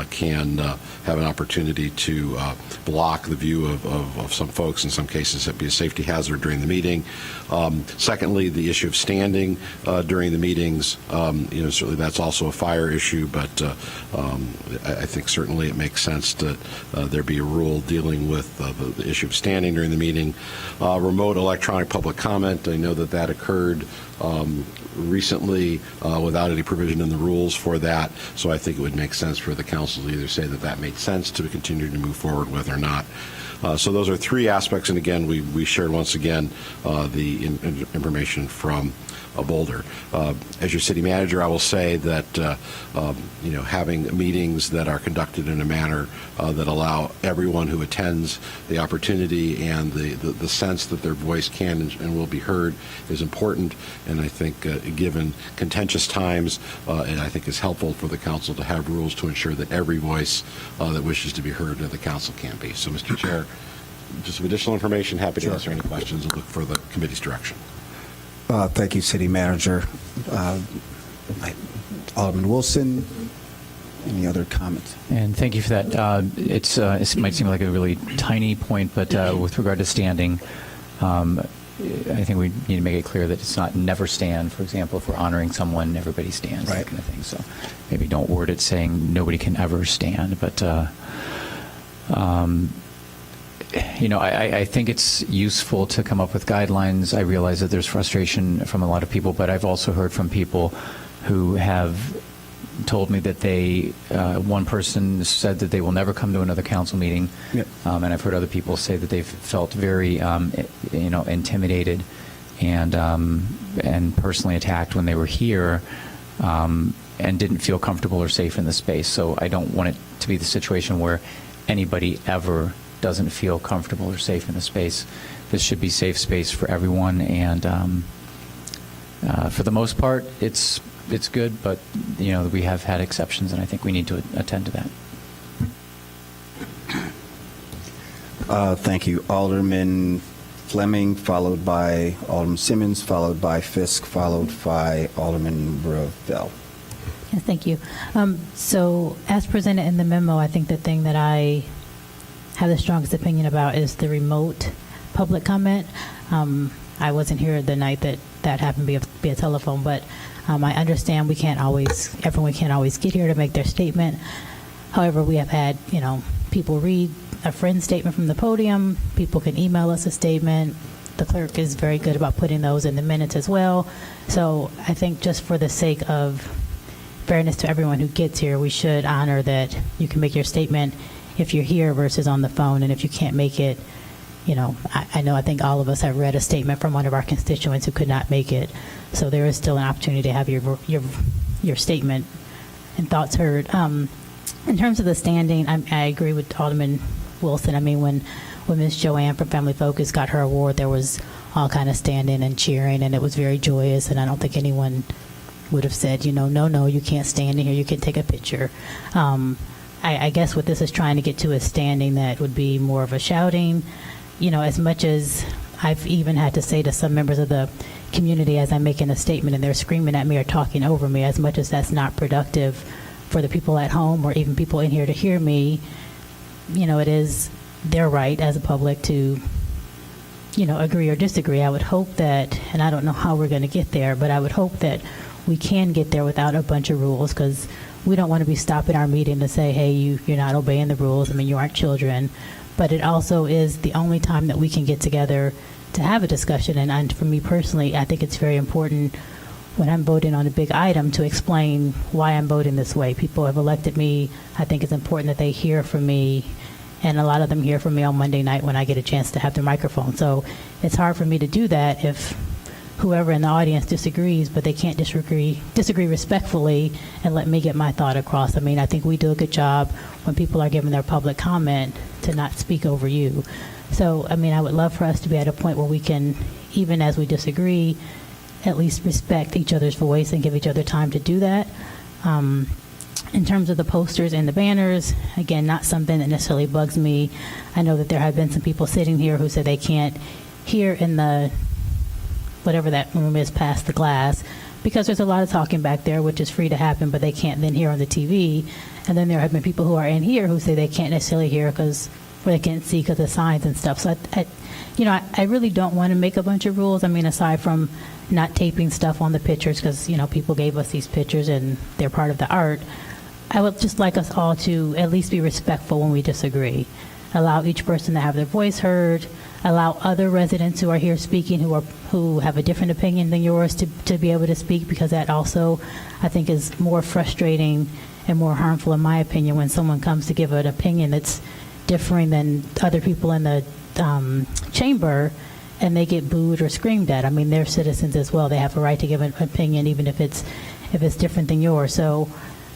can have an opportunity to block the view of some folks, in some cases it be a safety hazard during the meeting. Secondly, the issue of standing during the meetings, certainly that's also a fire issue, but I think certainly it makes sense that there be a rule dealing with the issue of standing during the meeting. Remote electronic public comment, I know that occurred recently without any provision in the rules for that, so I think it would make sense for the council to either say that made sense to continue to move forward with or not. So those are three aspects, and again, we shared once again the information from Boulder. As your city manager, I will say that having meetings that are conducted in a manner that allow everyone who attends the opportunity and the sense that their voice can and will be heard is important, and I think given contentious times, and I think it's helpful for the council to have rules to ensure that every voice that wishes to be heard at the council can be. So, Mr. Chair, just some additional information, happy to answer any questions and look for the committee's direction. Thank you, City Manager. Alderman Wilson, any other comments? And thank you for that. It might seem like a really tiny point, but with regard to standing, I think we need to make it clear that it's not never stand. For example, if we're honoring someone, everybody stands, right, that kind of thing. So maybe don't word it saying nobody can ever stand, but I think it's useful to come up with guidelines. I realize that there's frustration from a lot of people, but I've also heard from people who have told me that one person said that they will never come to another council meeting, yep. And I've heard other people say that they've felt very, intimidated and personally attacked when they were here, and didn't feel comfortable or safe in the space. So I don't want it to be the situation where anybody ever doesn't feel comfortable or safe in the space. This should be safe space for everyone, and for the most part, it's good. But we have had exceptions, and I think we need to attend to that. Thank you, Alderman Fleming, followed by Alderman Simmons, followed by Fisk, followed by Alderman Ravel. Yes, thank you. So as presented in the memo, I think the thing that I have the strongest opinion about is the remote public comment. I wasn't here the night that happened via telephone, but I understand everyone can't always get here to make their statement. However, we have had, people read a friend's statement from the podium. People can email us a statement. The clerk is very good about putting those in the minutes as well. So I think just for the sake of fairness to everyone who gets here, we should honor that you can make your statement if you're here versus on the phone. And if you can't make it, I think all of us have read a statement from one of our constituents who could not make it. So there is still an opportunity to have your statement and thoughts heard. In terms of the standing, I agree with Alderman Wilson. I mean, when Ms. Joanne from Family Focus got her award, there was all kind of standing and cheering, and it was very joyous, and I don't think anyone would have said, no, you can't stand in here, you can take a picture. I guess what this is trying to get to is standing that would be more of a shouting. As much as I've even had to say to some members of the community as I'm making a statement and they're screaming at me or talking over me, as much as that's not productive for the people at home or even people in here to hear me, it is their right as a public to, agree or disagree. I would hope that, and I don't know how we're going to get there, but I would hope that we can get there without a bunch of rules, because we don't want to be stopping our meeting to say, hey, you're not obeying the rules. I mean, you aren't children. But it also is the only time that we can get together to have a discussion. And for me personally, I think it's very important when I'm voting on a big item to explain why I'm voting this way. People have elected me. I think it's important that they hear from me. And a lot of them hear from me on Monday night when I get a chance to have the microphone. So it's hard for me to do that if whoever in the audience disagrees, but they can't disagree respectfully and let me get my thought across. I mean, I think we do a good job when people are giving their public comment to not speak over you. So, I mean, I would love for us to be at a point where we can, even as we disagree, at least respect each other's voice and give each other time to do that. In terms of the posters and the banners, again, not something that necessarily bugs me. I know that there have been some people sitting here who said they can't hear in the whatever that room is past the glass, because there's a lot of talking back there, which is free to happen, but they can't then hear on the TV. And then there have been people who are in here who say they can't necessarily hear or they can't see because of signs and stuff. So, I really don't want to make a bunch of rules. I mean, aside from not taping stuff on the pictures, because, people gave us these pictures and they're part of the art. I would just like us all to at least be respectful when we disagree. Allow each person to have their voice heard. Allow other residents who are here speaking who have a different opinion than yours to be able to speak, because that also, I think, is more frustrating and more harmful, in my opinion, when someone comes to give an opinion that's differing than other people in the chamber and they get booed or screamed at. I mean, they're citizens as well. They have a right to give an opinion, even if it's different than yours. So,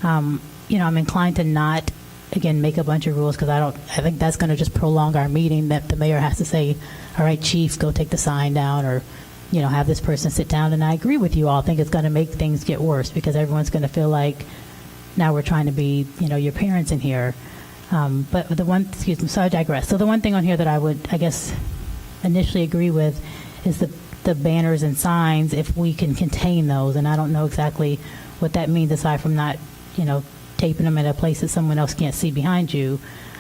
I'm inclined to not, again, make a bunch of rules, because I think that's going to just prolong our meeting, that the mayor has to say, all right, chief, go take the sign down, or, have this person sit down. And I agree with you all. I think it's going to make things get worse, because everyone's going to feel like now we're trying to be, your parents in here. But so I digress. So the one thing on here that I would, I guess, initially agree with is the banners and signs, if we can contain those. And I don't know exactly what that means, aside from not, taping them in a place that someone else can't see behind you.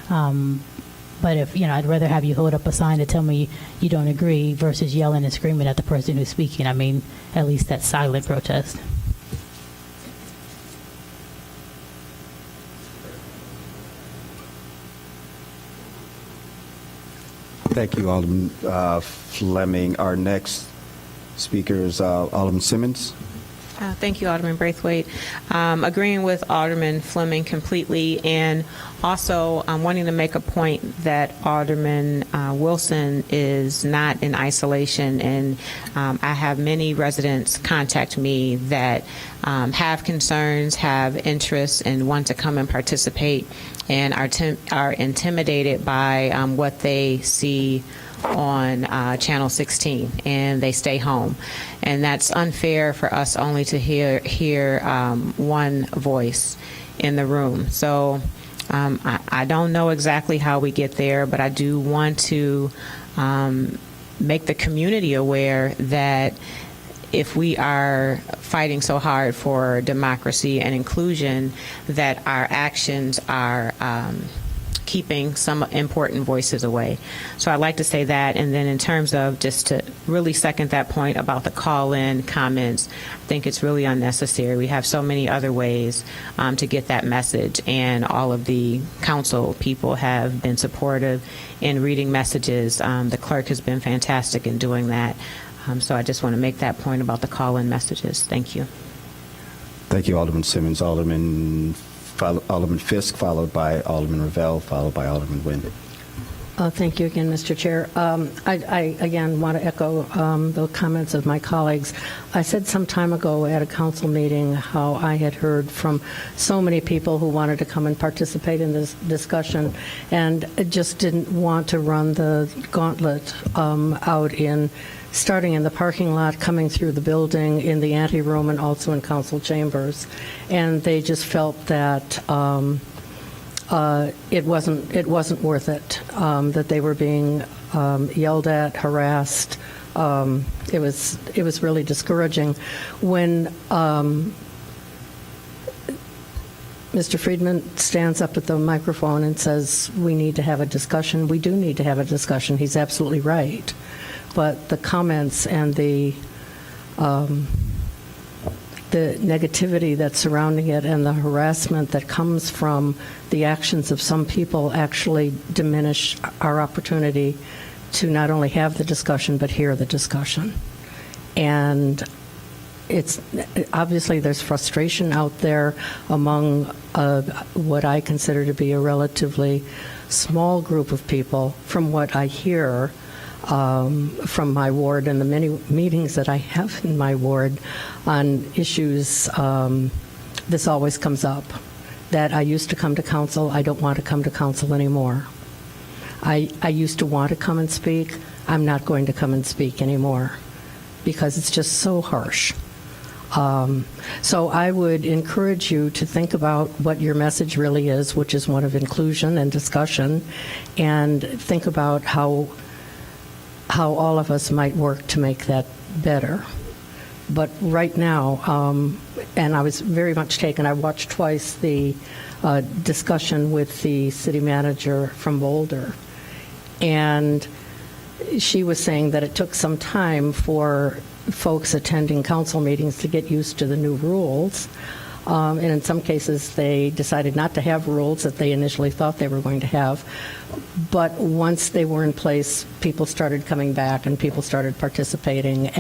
But if, I'd rather have you hold up a sign to tell me you don't agree versus yelling and screaming at the person who's speaking. I mean, at least that's silent protest. Thank you, Alderman Fleming. Our next speaker is Alderman Simmons. Thank you, Alderman Braithwaite. Agreeing with Alderman Fleming completely, and also wanting to make a point that Alderman Wilson is not in isolation. And I have many residents contact me that have concerns, have interests, and want to come and participate, and are intimidated by what they see on Channel 16, and they stay home. And that's unfair for us only to hear one voice in the room. So I don't know exactly how we get there, but I do want to make the community aware that if we are fighting so hard for democracy and inclusion, that our actions are keeping some important voices away. So I'd like to say that. And then in terms of just to really second that point about the call-in comments, I think it's really unnecessary. We have so many other ways to get that message, and all of the council people have been supportive in reading messages. The clerk has been fantastic in doing that. So I just want to make that point about the call-in messages. Thank you. Thank you, Alderman Simmons. Alderman Fisk, followed by Alderman Ravel, followed by Alderman Nguyen. Thank you again, Mr. Chair. I again want to echo the comments of my colleagues. I said some time ago at a council meeting how I had heard from so many people who wanted to come and participate in this discussion and just didn't want to run the gauntlet out in starting in the parking lot, coming through the building, in the anteroom, and also in council chambers. And they just felt that it wasn't worth it, that they were being yelled at, harassed. It was really discouraging. When Mr. Friedman stands up at the microphone and says, we need to have a discussion, we do need to have a discussion. He's absolutely right. But the comments and the negativity that's surrounding it and the harassment that comes from the actions of some people actually diminish our opportunity to not only have the discussion but hear the discussion. And it's obviously there's frustration out there among what I consider to be a relatively small group of people. From what I hear from my ward and the many meetings that I have in my ward on issues, this always comes up, that I used to come to council, I don't want to come to council anymore. I used to want to come and speak, I'm not going to come and speak anymore because it's just so harsh. So I would encourage you to think about what your message really is, which is one of inclusion and discussion, and think about how all of us might work to make that better. But right now, and I was very much taken, I watched twice the discussion with the city manager from Boulder, and she was saying that it took some time for folks attending council meetings to get used to the new rules. And in some cases, they decided not to have rules that they initially thought they were going to have. But once they were in place, people started coming back and people started participating.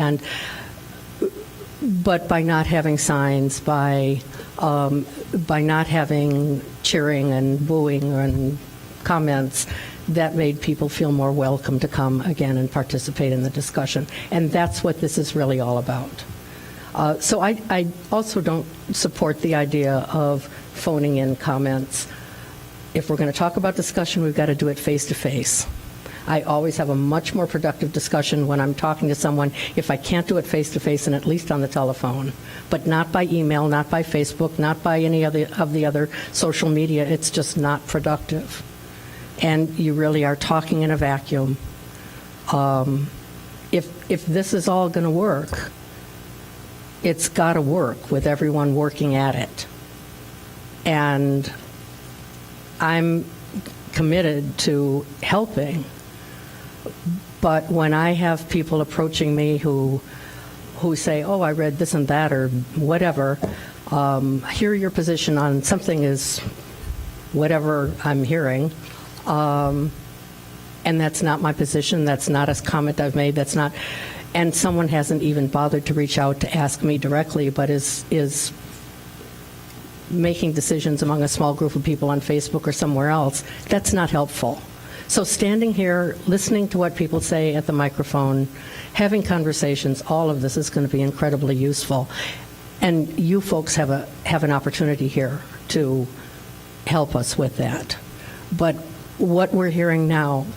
But by not having signs, by not having cheering and booing and comments, that made people feel more welcome to come again and participate in the discussion. And that's what this is really all about. So I also don't support the idea of phoning in comments. If we're going to talk about discussion, we've got to do it face-to-face. I always have a much more productive discussion when I'm talking to someone if I can't do it face-to-face and at least on the telephone, but not by email, not by Facebook, not by any of the other social media. It's just not productive. And you really are talking in a vacuum. If this is all going to work, it's got to work with everyone working at it. And I'm committed to helping. But when I have people approaching me who say, oh, I read this and that or whatever, hear your position on something is whatever I'm hearing, and that's not my position, that's not a comment I've made, that's not, and someone hasn't even bothered to reach out to ask me directly, but is making decisions among a small group of people on Facebook or somewhere else, that's not helpful. So standing here, listening to what people say at the microphone, having conversations, all of this is going to be incredibly useful. And you folks have an opportunity here to help us with that. But what we're hearing now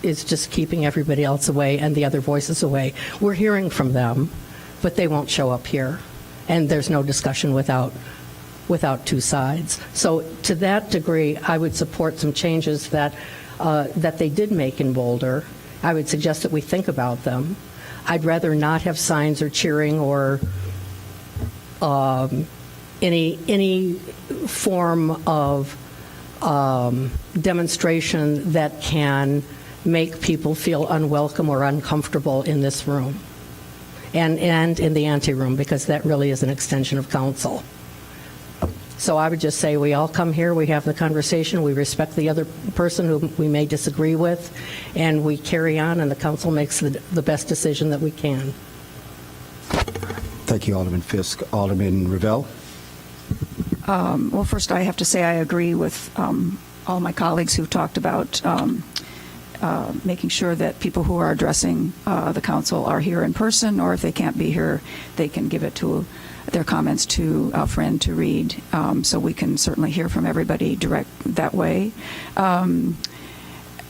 is just keeping everybody else away and the other voices away. We're hearing from them, but they won't show up here. And there's no discussion without two sides. So to that degree, I would support some changes that they did make in Boulder, I would suggest that we think about them. I'd rather not have signs or cheering or any form of demonstration that can make people feel unwelcome or uncomfortable in this room and in the anteroom, because that really is an extension of council. So I would just say we all come here, we have the conversation, we respect the other person who we may disagree with, and we carry on, and the council makes the best decision that we can. Thank you, Alderman Fisk. Alderman Revelle? Well, first, I have to say I agree with all my colleagues who've talked about making sure that people who are addressing the council are here in person, or if they can't be here, they can give it to their comments to a friend to read, so we can certainly hear from everybody direct that way. And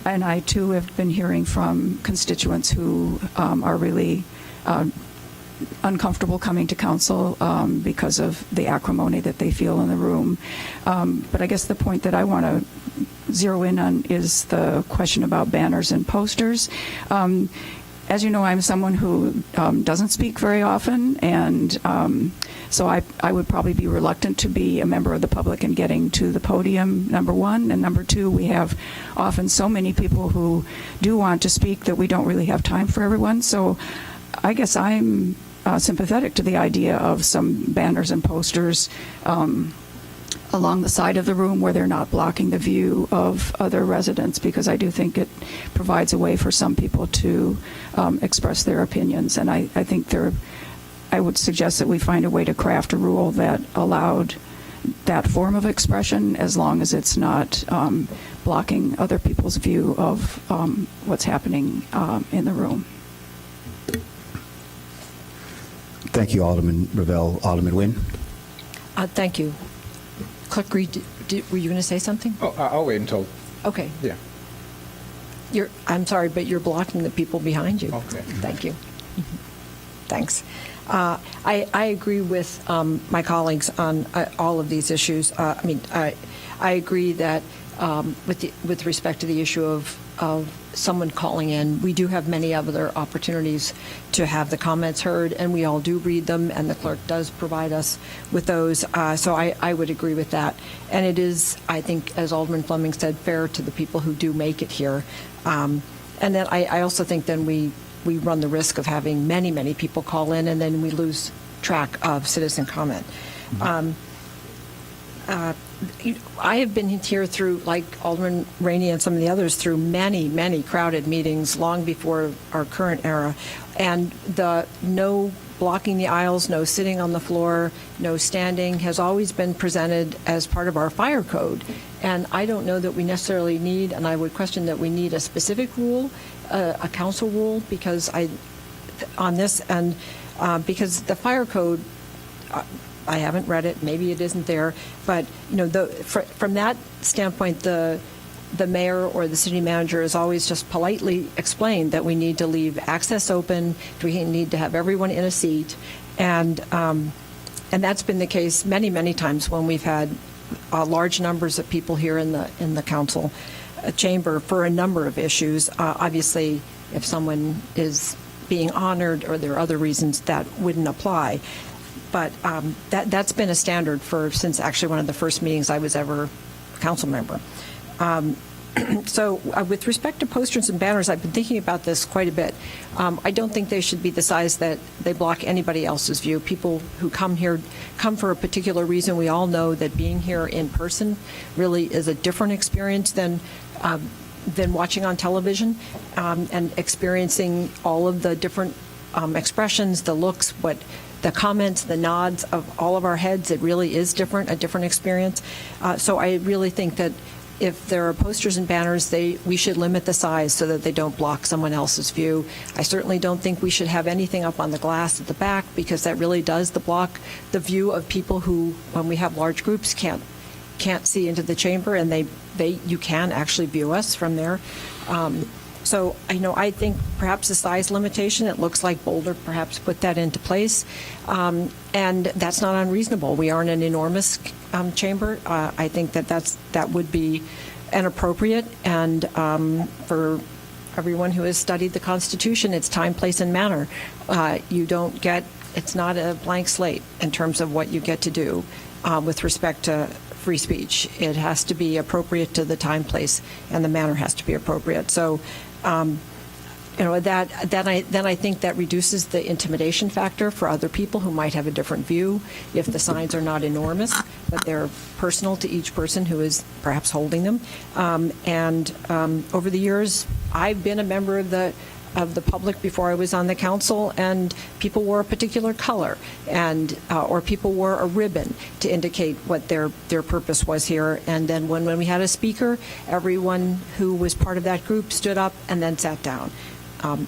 I, too, have been hearing from constituents who are really uncomfortable coming to council because of the acrimony that they feel in the room. But I guess the point that I want to zero in on is the question about banners and posters. As you know, I'm someone who doesn't speak very often, and so I would probably be reluctant to be a member of the public and getting to the podium, number one. And number two, we have often so many people who do want to speak that we don't really have time for everyone. So I guess I'm sympathetic to the idea of some banners and posters along the side of the room where they're not blocking the view of other residents, because I do think it provides a way for some people to express their opinions. And I think I would suggest that we find a way to craft a rule that allowed that form of expression, as long as it's not blocking other people's view of what's happening in the room. Thank you, Alderman Revelle. Alderman Nguyen? Thank you. Clerk Reed, were you going to say something? Oh, I'll wait until. Okay. Yeah. I'm sorry, but you're blocking the people behind you. Okay. Thank you. Thanks. I agree with my colleagues on all of these issues. I agree that with respect to the issue of someone calling in, we do have many other opportunities to have the comments heard, and we all do read them, and the clerk does provide us with those. So I would agree with that. And it is, I think, as Alderman Fleming said, fair to the people who do make it here. And then I also think then we run the risk of having many, many people call in, and then we lose track of citizen comment. I have been here through, like Alderman Rainey and some of the others, through many, many crowded meetings long before our current era. And the no blocking the aisles, no sitting on the floor, no standing has always been presented as part of our fire code. And I don't know that we necessarily need, and I would question that we need a specific rule, a council rule, because on this, and because the fire code, I haven't read it. Maybe it isn't there, but from that standpoint, the mayor or the city manager has always just politely explained that we need to leave access open. We need to have everyone in a seat, and that's been the case many, many times when we've had large numbers of people here in the council chamber for a number of issues. Obviously, if someone is being honored or there are other reasons, that wouldn't apply. But that's been a standard since actually one of the first meetings I was ever a council member. So with respect to posters and banners, I've been thinking about this quite a bit. I don't think they should be the size that they block anybody else's view. People who come here come for a particular reason. We all know that being here in person really is a different experience than watching on television, and experiencing all of the different expressions, the looks, the comments, the nods of all of our heads. It really is a different experience. So I really think that if there are posters and banners, we should limit the size so that they don't block someone else's view. I certainly don't think we should have anything up on the glass at the back, because that really does block the view of people who, when we have large groups, can't see into the chamber, and you can actually view us from there. So I think perhaps the size limitation, it looks like Boulder perhaps put that into place, and that's not unreasonable. We aren't an enormous chamber. I think that would be inappropriate, and for everyone who has studied the Constitution, it's time, place, and manner. It's not a blank slate in terms of what you get to do with respect to free speech. It has to be appropriate to the time, place, and the manner has to be appropriate. So, then I think that reduces the intimidation factor for other people who might have a different view if the signs are not enormous, but they're personal to each person who is perhaps holding them. Over the years, I've been a member of the public before I was on the council, and people wore a particular color, or people wore a ribbon to indicate what their purpose was here. And then when we had a speaker, everyone who was part of that group stood up and then sat down.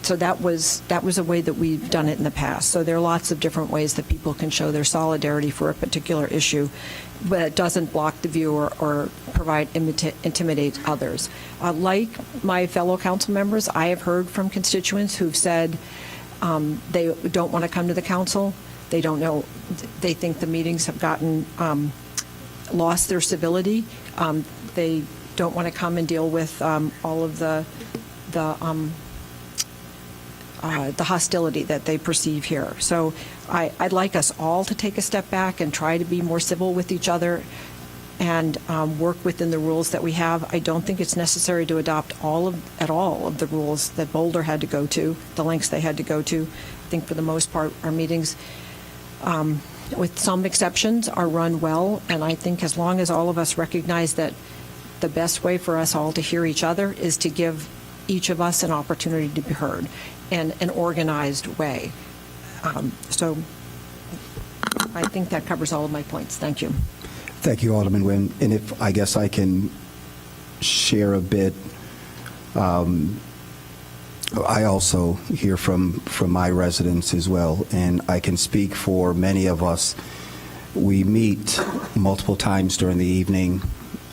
So that was a way that we've done it in the past. So there are lots of different ways that people can show their solidarity for a particular issue, but it doesn't block the view or intimidate others. Like my fellow council members, I have heard from constituents who've said they don't want to come to the council. They don't know. They think the meetings have lost their civility. They don't want to come and deal with all of the hostility that they perceive here. So I'd like us all to take a step back and try to be more civil with each other and work within the rules that we have. I don't think it's necessary to adopt all of the rules that Boulder had to go to, the lengths they had to go to. I think for the most part, our meetings, with some exceptions, are run well. And I think as long as all of us recognize that the best way for us all to hear each other is to give each of us an opportunity to be heard in an organized way. So I think that covers all of my points. Thank you. Thank you, Alderman Nguyen. And if I guess I can share a bit, I also hear from my residents as well, and I can speak for many of us. We meet multiple times during the evening.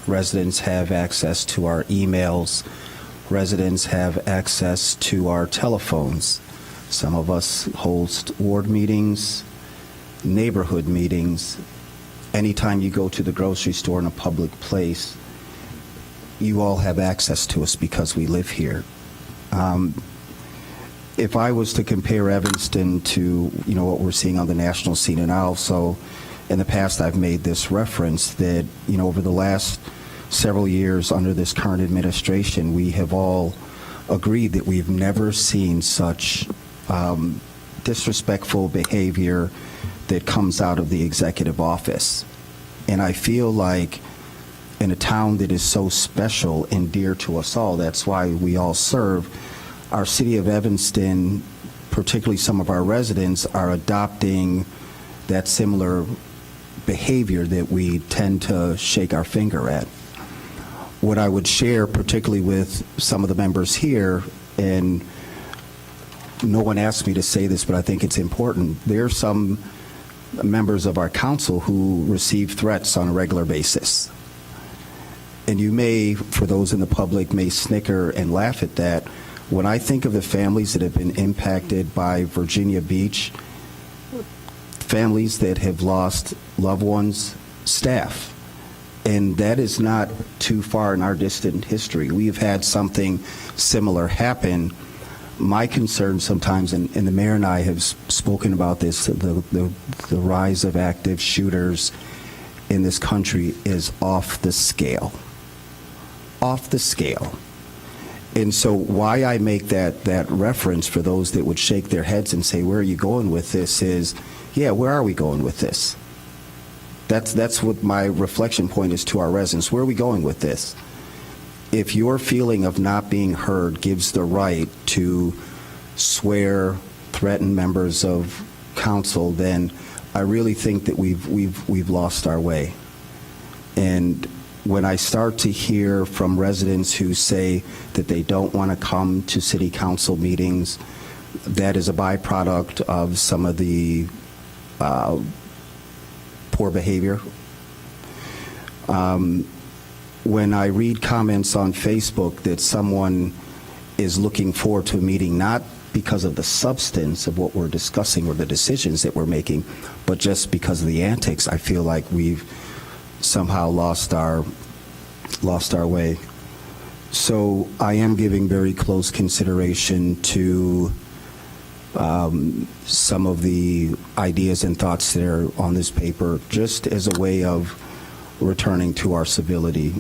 Residents have access to our emails. Residents have access to our telephones. Some of us host ward meetings, neighborhood meetings. Anytime you go to the grocery store in a public place, you all have access to us because we live here. If I was to compare Evanston to, what we're seeing on the national scene, and also in the past I've made this reference that, over the last several years under this current administration, we have all agreed that we've never seen such disrespectful behavior that comes out of the executive office. And I feel like in a town that is so special and dear to us all, that's why we all serve, our city of Evanston, particularly some of our residents, are adopting that similar behavior that we tend to shake our finger at. What I would share, particularly with some of the members here, and no one asked me to say this, but I think it's important, there are some members of our council who receive threats on a regular basis. And you may, for those in the public, may snicker and laugh at that. When I think of the families that have been impacted by Virginia Beach, families that have lost loved ones, staff, and that is not too far in our distant history. We've had something similar happen. My concern sometimes, and the mayor and I have spoken about this, the rise of active shooters in this country is off the scale. Off the scale. And so why I make that reference for those that would shake their heads and say, where are you going with this, is, yeah, where are we going with this? That's what my reflection point is to our residents. Where are we going with this? If your feeling of not being heard gives the right to swear, threaten members of council, then I really think that we've lost our way. And when I start to hear from residents who say that they don't want to come to city council meetings, that is a byproduct of some of the poor behavior. When I read comments on Facebook that someone is looking forward to a meeting, not because of the substance of what we're discussing or the decisions that we're making, but just because of the antics, I feel like we've somehow lost our way. So I am giving very close consideration to some of the ideas and thoughts that are on this paper, just as a way of returning to our civility.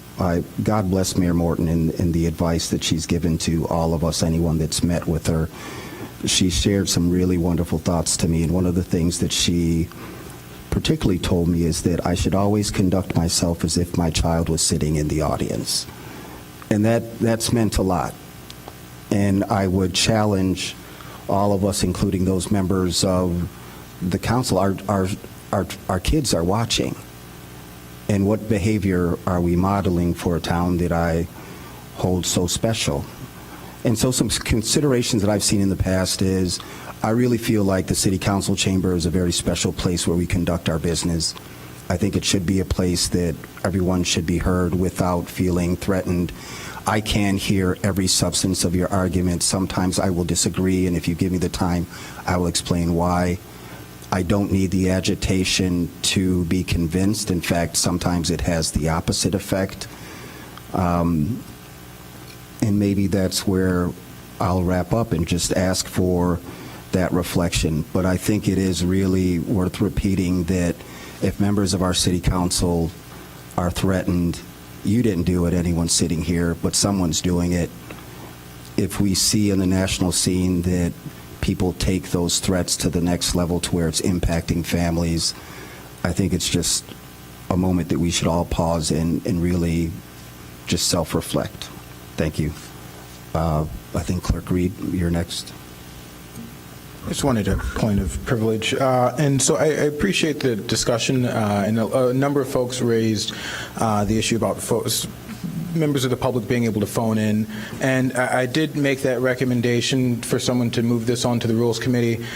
God bless Mayor Morton and the advice that she's given to all of us, anyone that's met with her. She shared some really wonderful thoughts to me, and one of the things that she particularly told me is that I should always conduct myself as if my child was sitting in the audience. And that's meant a lot. And I would challenge all of us, including those members of the council, our kids are watching. And what behavior are we modeling for a town that I hold so special? And so some considerations that I've seen in the past is I really feel like the city council chamber is a very special place where we conduct our business. I think it should be a place that everyone should be heard without feeling threatened. I can hear every substance of your argument. Sometimes I will disagree, and if you give me the time, I will explain why. I don't need the agitation to be convinced. In fact, sometimes it has the opposite effect. And maybe that's where I'll wrap up and just ask for that reflection. But I think it is really worth repeating that if members of our city council are threatened, you didn't do it, anyone sitting here, but someone's doing it. If we see in the national scene that people take those threats to the next level to where it's impacting families, I think it's just a moment that we should all pause and really just self-reflect. Thank you. I think Clerk Reed, you're next. I just wanted a point of privilege. And so I appreciate the discussion, and a number of folks raised the issue about members of the public being able to phone in. And I did make that recommendation for someone to move this on to the Rules Committee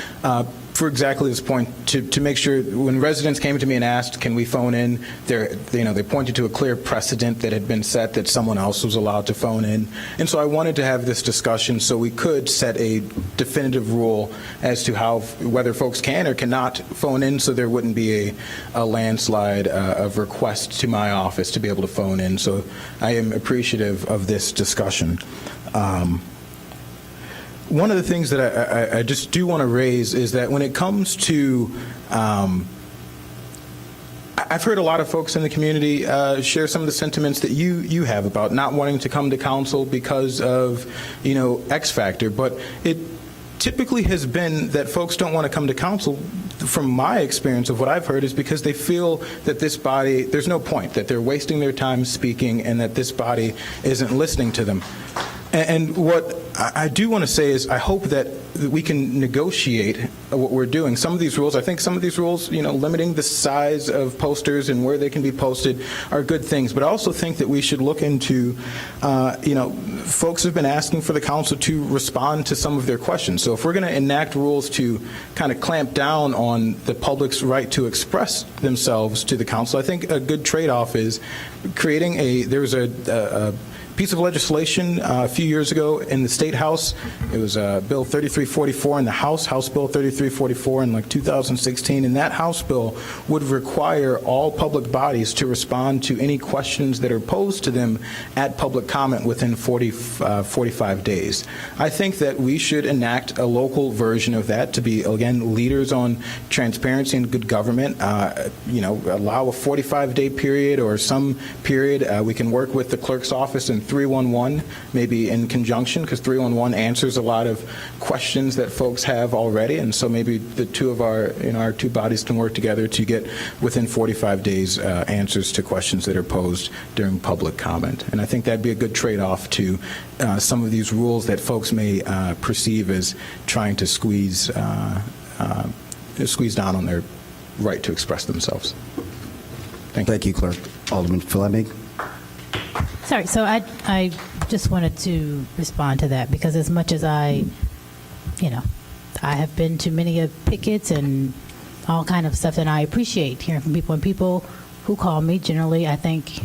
for exactly this point, to make sure when residents came to me and asked, can we phone in, they pointed to a clear precedent that had been set that someone else was allowed to phone in. And so I wanted to have this discussion so we could set a definitive rule as to whether folks can or cannot phone in, so there wouldn't be a landslide of requests to my office to be able to phone in. So I am appreciative of this discussion. One of the things that I just do want to raise is that when it comes to, I've heard a lot of folks in the community share some of the sentiments that you have about not wanting to come to council because of, X factor, but it typically has been that folks don't want to come to council, from my experience of what I've heard, is because they feel that this body, there's no point, that they're wasting their time speaking and that this body isn't listening to them. And what I do want to say is I hope that we can negotiate what we're doing. Some of these rules, I think some of these rules, limiting the size of posters and where they can be posted are good things. But I also think that we should look into, folks have been asking for the council to respond to some of their questions. So if we're going to enact rules to kind of clamp down on the public's right to express themselves to the council, I think a good trade-off is creating there's a piece of legislation a few years ago in the State House. It was Bill 3344 in the House Bill 3344 in 2016, and that House bill would require all public bodies to respond to any questions that are posed to them at public comment within 45 days. I think that we should enact a local version of that to be, again, leaders on transparency and good government. Allow a 45-day period or some period. We can work with the clerk's office and 311, maybe in conjunction, because 311 answers a lot of questions that folks have already, and so maybe the two of our two bodies can work together to get within 45 days answers to questions that are posed during public comment. And I think that'd be a good trade-off to some of these rules that folks may perceive as trying to squeeze down on their right to express themselves. Thank you, Clerk. Alderman Fleming. Sorry, so I just wanted to respond to that, because as much as I have been to many pickets and all kind of stuff, and I appreciate hearing from people, and people who call me generally, I think,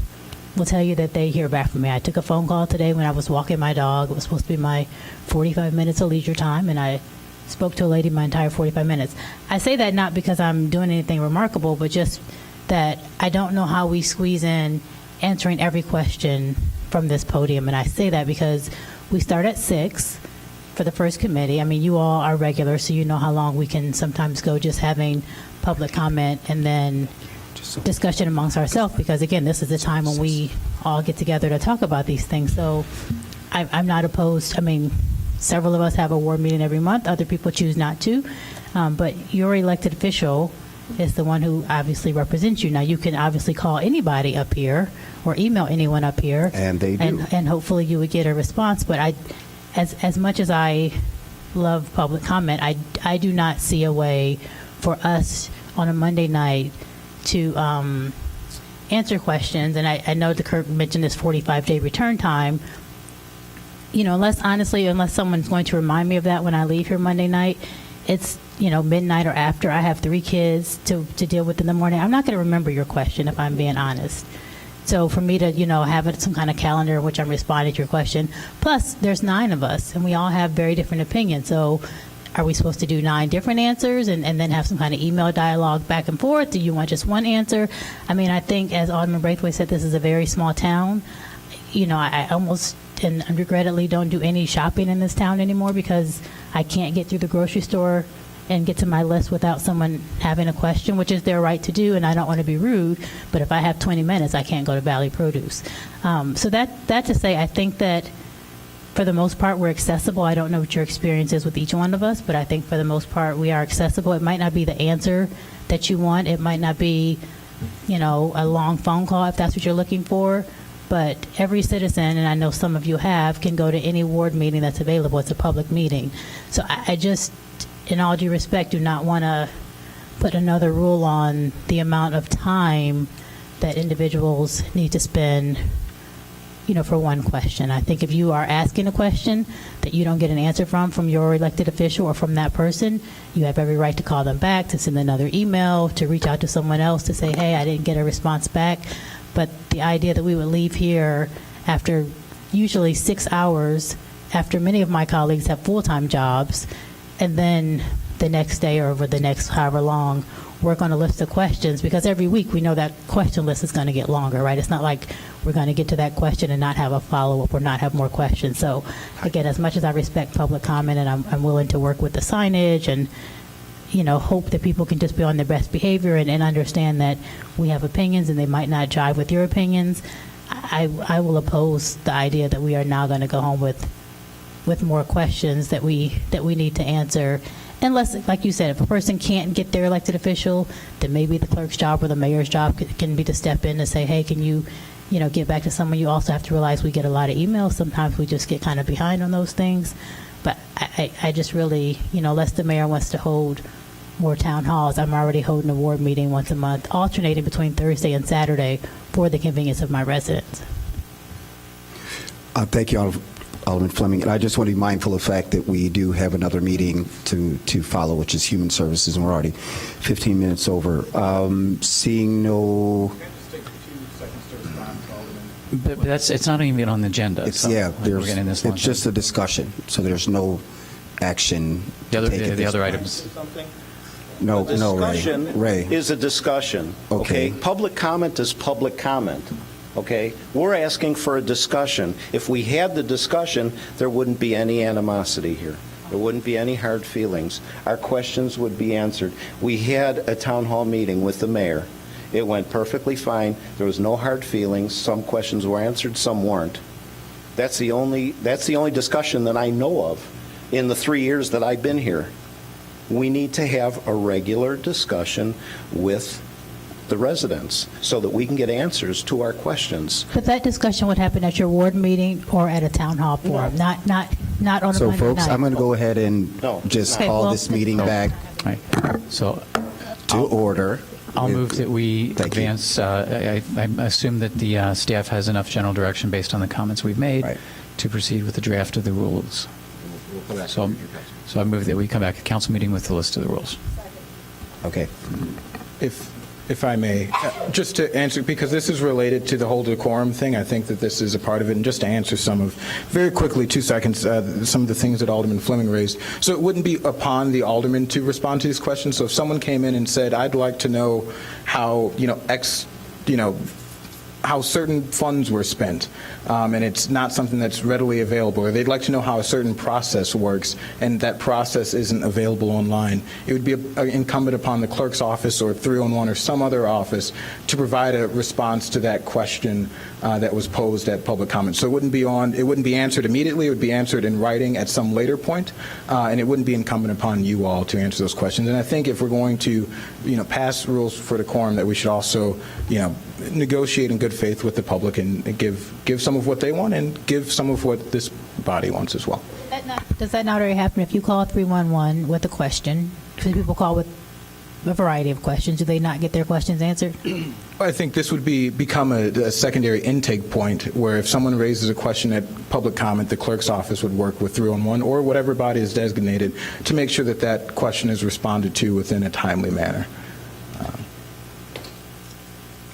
will tell you that they hear back from me. I took a phone call today when I was walking my dog. It was supposed to be my 45 minutes of leisure time, and I spoke to a lady my entire 45 minutes. I say that not because I'm doing anything remarkable, but just that I don't know how we squeeze in answering every question from this podium. And I say that because we start at 6 for the first committee. I mean, you all are regular, so you know how long we can sometimes go just having public comment and then discussion amongst ourselves, because again, this is the time when we all get together to talk about these things. So I'm not opposed. I mean, several of us have a ward meeting every month. Other people choose not to. But your elected official is the one who obviously represents you. Now, you can obviously call anybody up here or email anyone up here. And they do. And hopefully you would get a response. But as much as I love public comment, I do not see a way for us on a Monday night to answer questions. And I know the clerk mentioned this 45-day return time. You know, unless someone's going to remind me of that when I leave here Monday night, it's, you know, midnight or after. I have 3 kids to deal with in the morning. I'm not going to remember your question if I'm being honest. So for me to, you know, have some kind of calendar in which I'm responding to your question. Plus, there's 9 of us, and we all have very different opinions. So are we supposed to do 9 different answers and then have some kind of email dialogue back and forth? Do you want just one answer? I mean, I think, as Alderman Braithwaite said, this is a very small town. You know, I almost and regrettably don't do any shopping in this town anymore because I can't get through the grocery store and get to my list without someone having a question, which is their right to do, and I don't want to be rude, but if I have 20 minutes, I can't go to Valley Produce. So that to say, I think that for the most part, we're accessible. I don't know what your experience is with each one of us, but I think for the most part, we are accessible. It might not be the answer that you want. It might not be, you know, a long phone call if that's what you're looking for. But every citizen, and I know some of you have, can go to any ward meeting that's available. It's a public meeting. So I just, in all due respect, do not want to put another rule on the amount of time that individuals need to spend, you know, for one question. I think if you are asking a question that you don't get an answer from your elected official or from that person, you have every right to call them back, to send another email, to reach out to someone else to say, hey, I didn't get a response back. But the idea that we would leave here after usually 6 hours, after many of my colleagues have full-time jobs, and then the next day or over the next however long, work on a list of questions, because every week we know that question list is going to get longer, right? It's not like we're going to get to that question and not have a follow-up or not have more questions. So again, as much as I respect public comment and I'm willing to work with the signage and, you know, hope that people can just be on their best behavior and understand that we have opinions and they might not jive with your opinions, I will oppose the idea that we are now going to go home with more questions that we need to answer. Unless, like you said, if a person can't get their elected official, then maybe the clerk's job or the mayor's job can be to step in and say, hey, can you get back to someone? You also have to realize we get a lot of emails. Sometimes we just get kind of behind on those things. But I just really, unless the mayor wants to hold more town halls, I'm already holding a ward meeting once a month, alternating between Thursday and Saturday for the convenience of my residents. Thank you, Alderman Fleming. And I just want to be mindful of the fact that we do have another meeting to follow, which is Human Services, and we're already 15 minutes over. Seeing no... But it's not even on the agenda. It's It's just a discussion, so there's no action. The other items. No, Ray. Is a discussion. Okay. Public comment is public comment. Okay? We're asking for a discussion. If we had the discussion, there wouldn't be any animosity here. There wouldn't be any hard feelings. Our questions would be answered. We had a town hall meeting with the mayor. It went perfectly fine. There was no hard feelings. Some questions were answered, some weren't. That's the only discussion that I know of in the 3 years that I've been here. We need to have a regular discussion with the residents so that we can get answers to our questions. But that discussion would happen at your ward meeting or at a town hall forum, not on a Monday So, folks, night. I'm going to go ahead and just call this meeting back So to order. I'll move that we advance. I assume that the staff has enough general direction based on the comments we've made to proceed with the draft of the rules. So I move that we come back to council meeting with the list of the rules. Okay. If I may, just to answer, because this is related to the whole decorum thing, I think that this is a part of it, and just to answer very quickly, 2 seconds, some of the things that Alderman Fleming raised. So it wouldn't be upon the alderman to respond to these questions. So if someone came in and said, I'd like to know how, how certain funds were spent, and it's not something that's readily available, or they'd like to know how a certain process works, and that process isn't available online. It would be incumbent upon the clerk's office or 311 or some other office to provide a response to that question that was posed at public comment. So it wouldn't be answered immediately. It would be answered in writing at some later point, and it wouldn't be incumbent upon you all to answer those questions. And I think if we're going to, pass rules for decorum, that we should also, negotiate in good faith with the public and give some of what they want and give some of what this body wants as well. Does that not already happen if you call 311 with a question? Because people call with a variety of questions. Do they not get their questions answered? I think this would become a secondary intake point where if someone raises a question at public comment, the clerk's office would work with 311 or whatever body is designated to make sure that that question is responded to within a timely manner.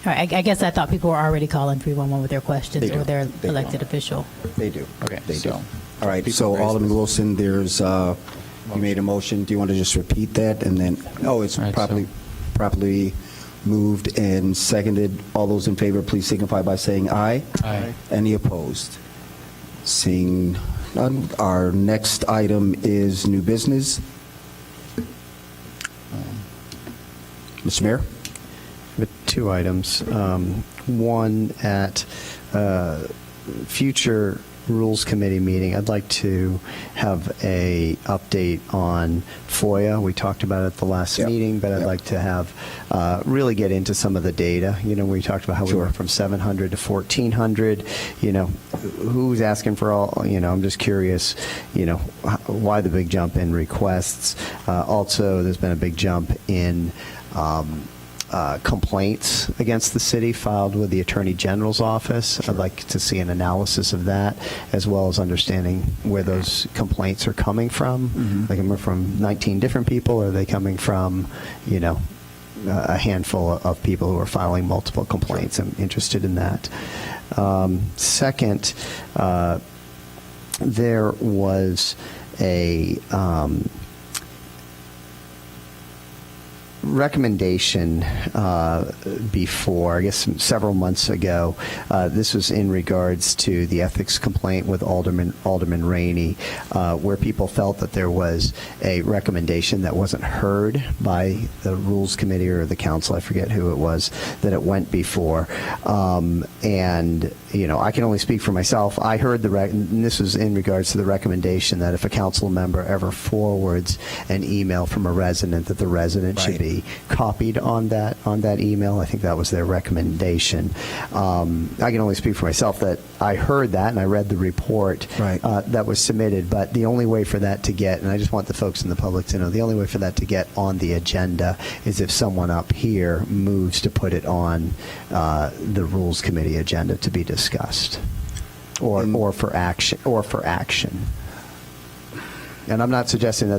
All right, I guess I thought people were already calling 311 with their questions They do. or their They do. elected official. They do. Okay, They do. so All right, so Alderman Wilson, there's, you made a motion. Do you want to just repeat that? And then, it's All right, properly moved and seconded. All those in favor, please signify by saying aye. Aye. Any opposed? Seeing none, our next item is new business. Mr. Mayor? With two items. One, at future Rules Committee meeting, I'd like to have a update on FOIA. We talked about it at the last meeting, but I'd like to have really get into some of the data. We talked about how we went from 700 to 1,400. Who's asking for all? I'm just curious. Why the big jump in requests? Also, there's been a big jump in complaints against the city filed with the Attorney General's office. I'd like to see an analysis of that, as well as understanding where those complaints are coming from. Mm-hmm. Like, are from 19 different people, or are they coming from, a handful of people who are filing multiple complaints? I'm interested in that. Second, there was a recommendation before, I guess several months ago. This was in regards to the ethics complaint with Alderman Rainey, where people felt that there was a recommendation that wasn't heard by the Rules Committee or the council, I forget who it was, that it went before. And, I can only speak for myself. I heard and this was in regards to the recommendation that if a council member ever forwards an email from a resident, that the resident should be copied on that email. I think that was their recommendation. I can only speak for myself that I heard that and I read the report that was submitted, but the only way for that to get, and I just want the folks in the public to know, the only way for that to get on the agenda is if someone up here moves to put it on the Rules Committee agenda to be discussed, or for action. And I'm not suggesting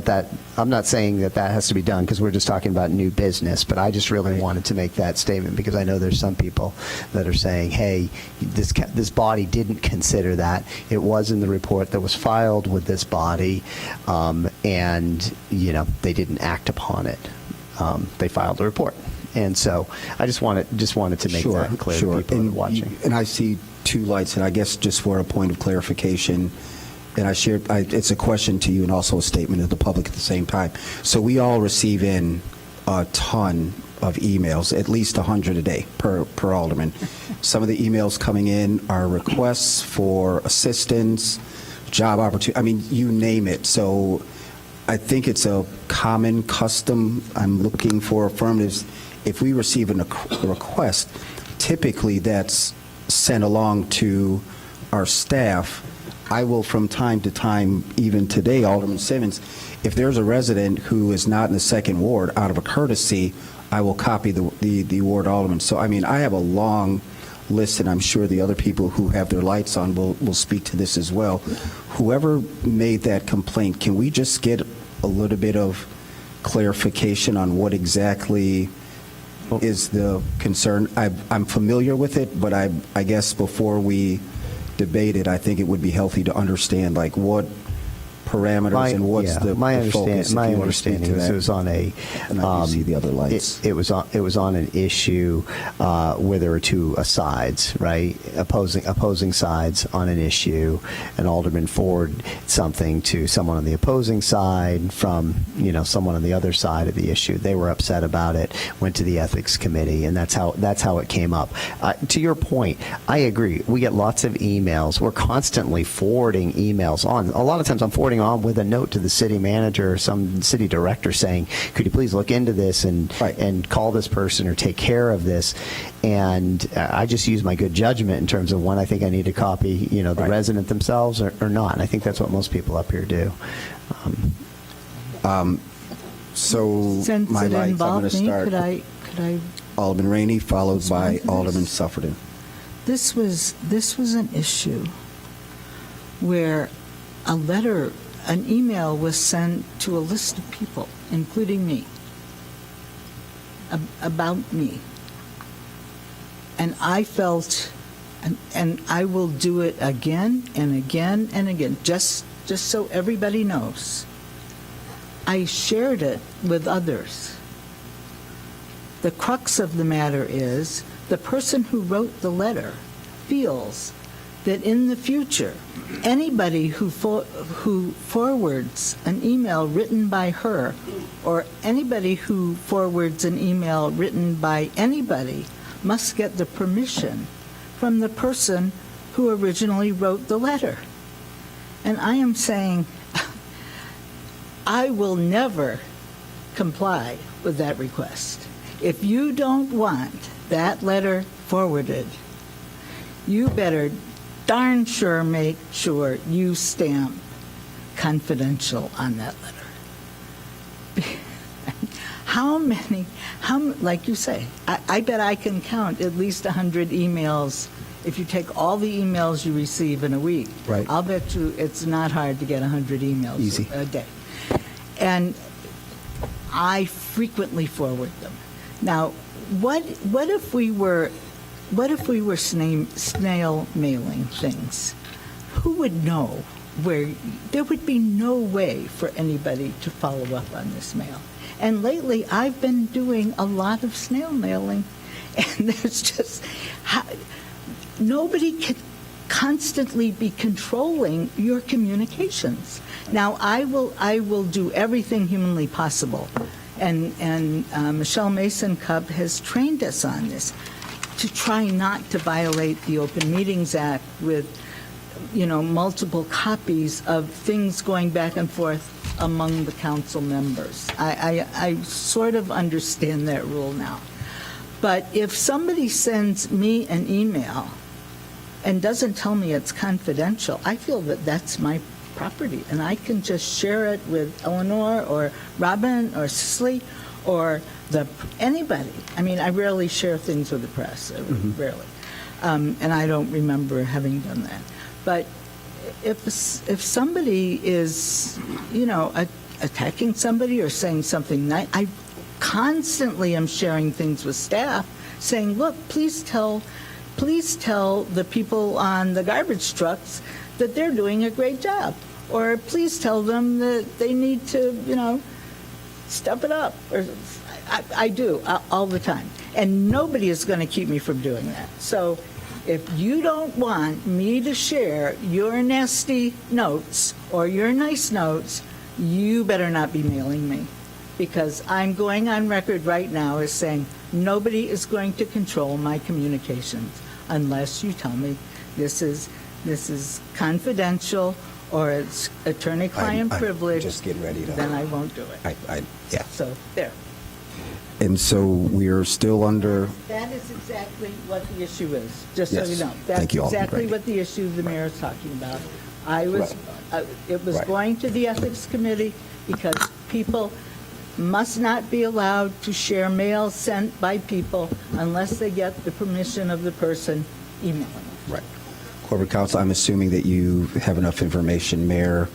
I'm not saying that has to be done, because we're just talking about new business, but I just really wanted to make that statement because I know there's some people that are saying, hey, this body didn't consider that. It was in the report that was filed with this body, and, they didn't act upon it. They filed a report. And so I just wanted to make that clear to people that are watching. And I see two lights, and I guess just for a point of clarification, and it's a question to you and also a statement to the public at the same time. So we all receive in a ton of emails, at least 100 a day per alderman. Some of the emails coming in are requests for assistance, job opportunity, you name it. So I think it's a common custom. I'm looking for affirmatives. If we receive a request, typically that's sent along to our staff. I will, from time to time, even today, Alderman Simmons, if there's a resident who is not in the second ward, out of a courtesy, I will copy the ward alderman. So, I have a long list, and I'm sure the other people who have their lights on will speak to this as well. Whoever made that complaint, can we just get a little bit of clarification on what exactly is the concern? I'm familiar with it, but I guess before we debate it, I think it would be healthy to understand, what parameters and what's the focus? My if you want to speak understanding to was that. it was on a. And I do see the other lights. It was on an issue where there were two sides, right? Opposing sides on an issue, and Alderman forwarded something to someone on the opposing side from someone on the other side of the issue. They were upset about it. Went to the ethics committee, and that's how it came up. To your point, I agree. We get lots of emails. We're constantly forwarding emails on. A lot of times, I'm forwarding on with a note to the city manager or some city director saying, "Could you please look into this and call this person or take care of this?" And I just use my good judgment in terms of when I think I need to copy, the resident themselves or not. And I think that's what most people up here do. So Since my it lights, I'm involved going to me, start. could I? Alderman Rainey, followed by Alderman Sufferton. This was an issue where an email was sent to a list of people, including me, about me. And I felt, and I will do it again and again and again, just so everybody knows. I shared it with others. The crux of the matter is the person who wrote the letter feels that in the future, anybody who forwards an email written by her or anybody who forwards an email written by anybody must get the permission from the person who originally wrote the letter. And I am saying, I will never comply with that request. If you don't want that letter forwarded, you better darn sure make sure you stamp confidential on that letter. Like you say, I bet I can count at least 100 emails. If you take all the emails you receive in a week, Right. I'll bet you it's not hard to get 100 emails Easy. a day. And I frequently forward them. Now, what if we were snail mailing things? Who would know where? There would be no way for anybody to follow up on this mail. And lately, I've been doing a lot of snail mailing, and there's just nobody can constantly be controlling your communications. Now, I will do everything humanly possible, and Michelle Mason Cub has trained us on this, to try not to violate the Open Meetings Act with, multiple copies of things going back and forth among the council members. I sort of understand that rule now. But if somebody sends me an email and doesn't tell me it's confidential, I feel that that's my property, and I can just share it with Eleanor or Robin or Cicely or anybody. I mean, I rarely share things with the press, rarely, and I don't remember having done that. But if somebody is, attacking somebody or saying something nice, I constantly am sharing things with staff, saying, "Look, please tell the people on the garbage trucks that they're doing a great job," or please tell them that they need to, step it up. Or I do all the time, and nobody is going to keep me from doing that. So if you don't want me to share your nasty notes or your nice notes, you better not be mailing me, because I'm going on record right now as saying nobody is going to control my communications unless you tell me this is confidential or it's attorney-client privilege. Just getting ready to. Then I won't do it. Yeah. So there. And so we're still under. That is exactly what the issue is, just so Yes. you know. Thank you, That's Alderman exactly Brady. what the issue the mayor is talking about. It was Right. going to the Ethics Committee because people must not be allowed to share mail sent by people unless they get the permission of the person emailing. Right. Corporate Counsel, I'm assuming that you have enough information, Mayor,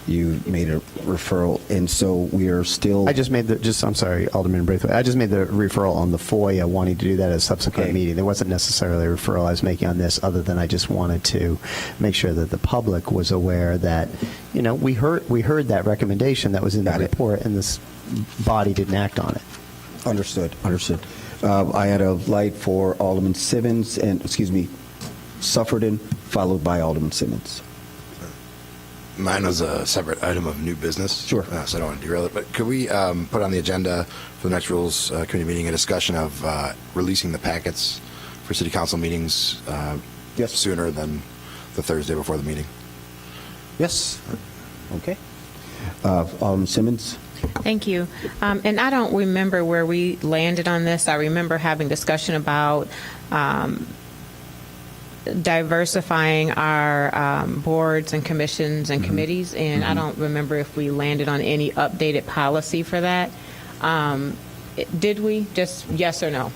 you made a referral, and so we are still. I just made I'm sorry, Alderman Braithwaite. I just made the referral on the FOIA, wanting to do that at a subsequent meeting. There wasn't necessarily a referral I was making on this, other than I just wanted to make sure that the public was aware that, we heard that recommendation that was in the report, and this body didn't act on it. Understood. I had a light for Alderman Simmons and, Suffredin, followed by Alderman Simmons. Mine was a separate item of new business. Sure. So I don't want to derail it. But could we put on the agenda for the next Rules Committee meeting a discussion of releasing the packets for city council meetings sooner than the Thursday before the meeting? Yes. Okay. Alderman Simmons? Thank you. And I don't remember where we landed on this. I remember having discussion about diversifying our boards and commissions and committees, and I don't remember if we landed on any updated policy for that. Did we? Just yes or no?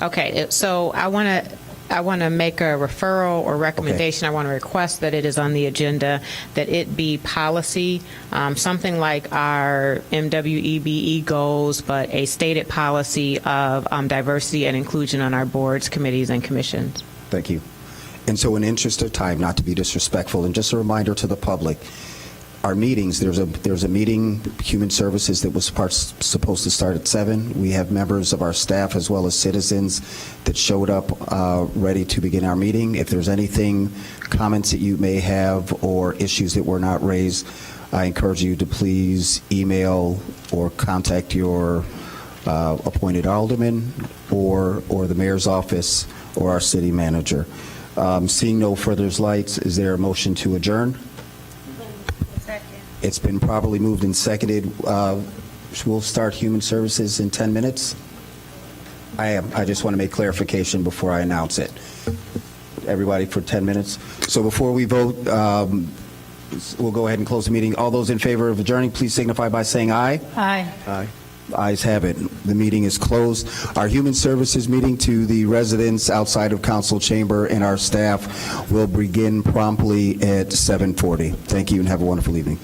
Okay, so I want to make a referral or recommendation. I want to request that it is on the agenda, that it be policy, something like our MWEBE goals, but a stated policy of diversity and inclusion on our boards, committees, and commissions. Thank you. And so in the interest of time, not to be disrespectful, and just a reminder to the public, our meetings, there's a meeting, Human Services, that was supposed to start at 7. We have members of our staff as well as citizens that showed up ready to begin our meeting. If there's anything, comments that you may have or issues that were not raised, I encourage you to please email or contact your appointed alderman or the mayor's office or our city manager. Seeing no further lights, is there a motion to adjourn? It's been properly moved and seconded. We'll start Human Services in 10 minutes. I just want to make clarification before I announce it. Everybody for 10 minutes. So before we vote, we'll go ahead and close the meeting. All those in favor of adjourning, please signify by saying aye. Aye. Aye. Ayes have it. The meeting is closed. Our Human Services meeting to the residents outside of Council Chamber and our staff will begin promptly at 7:40. Thank you and have a wonderful evening.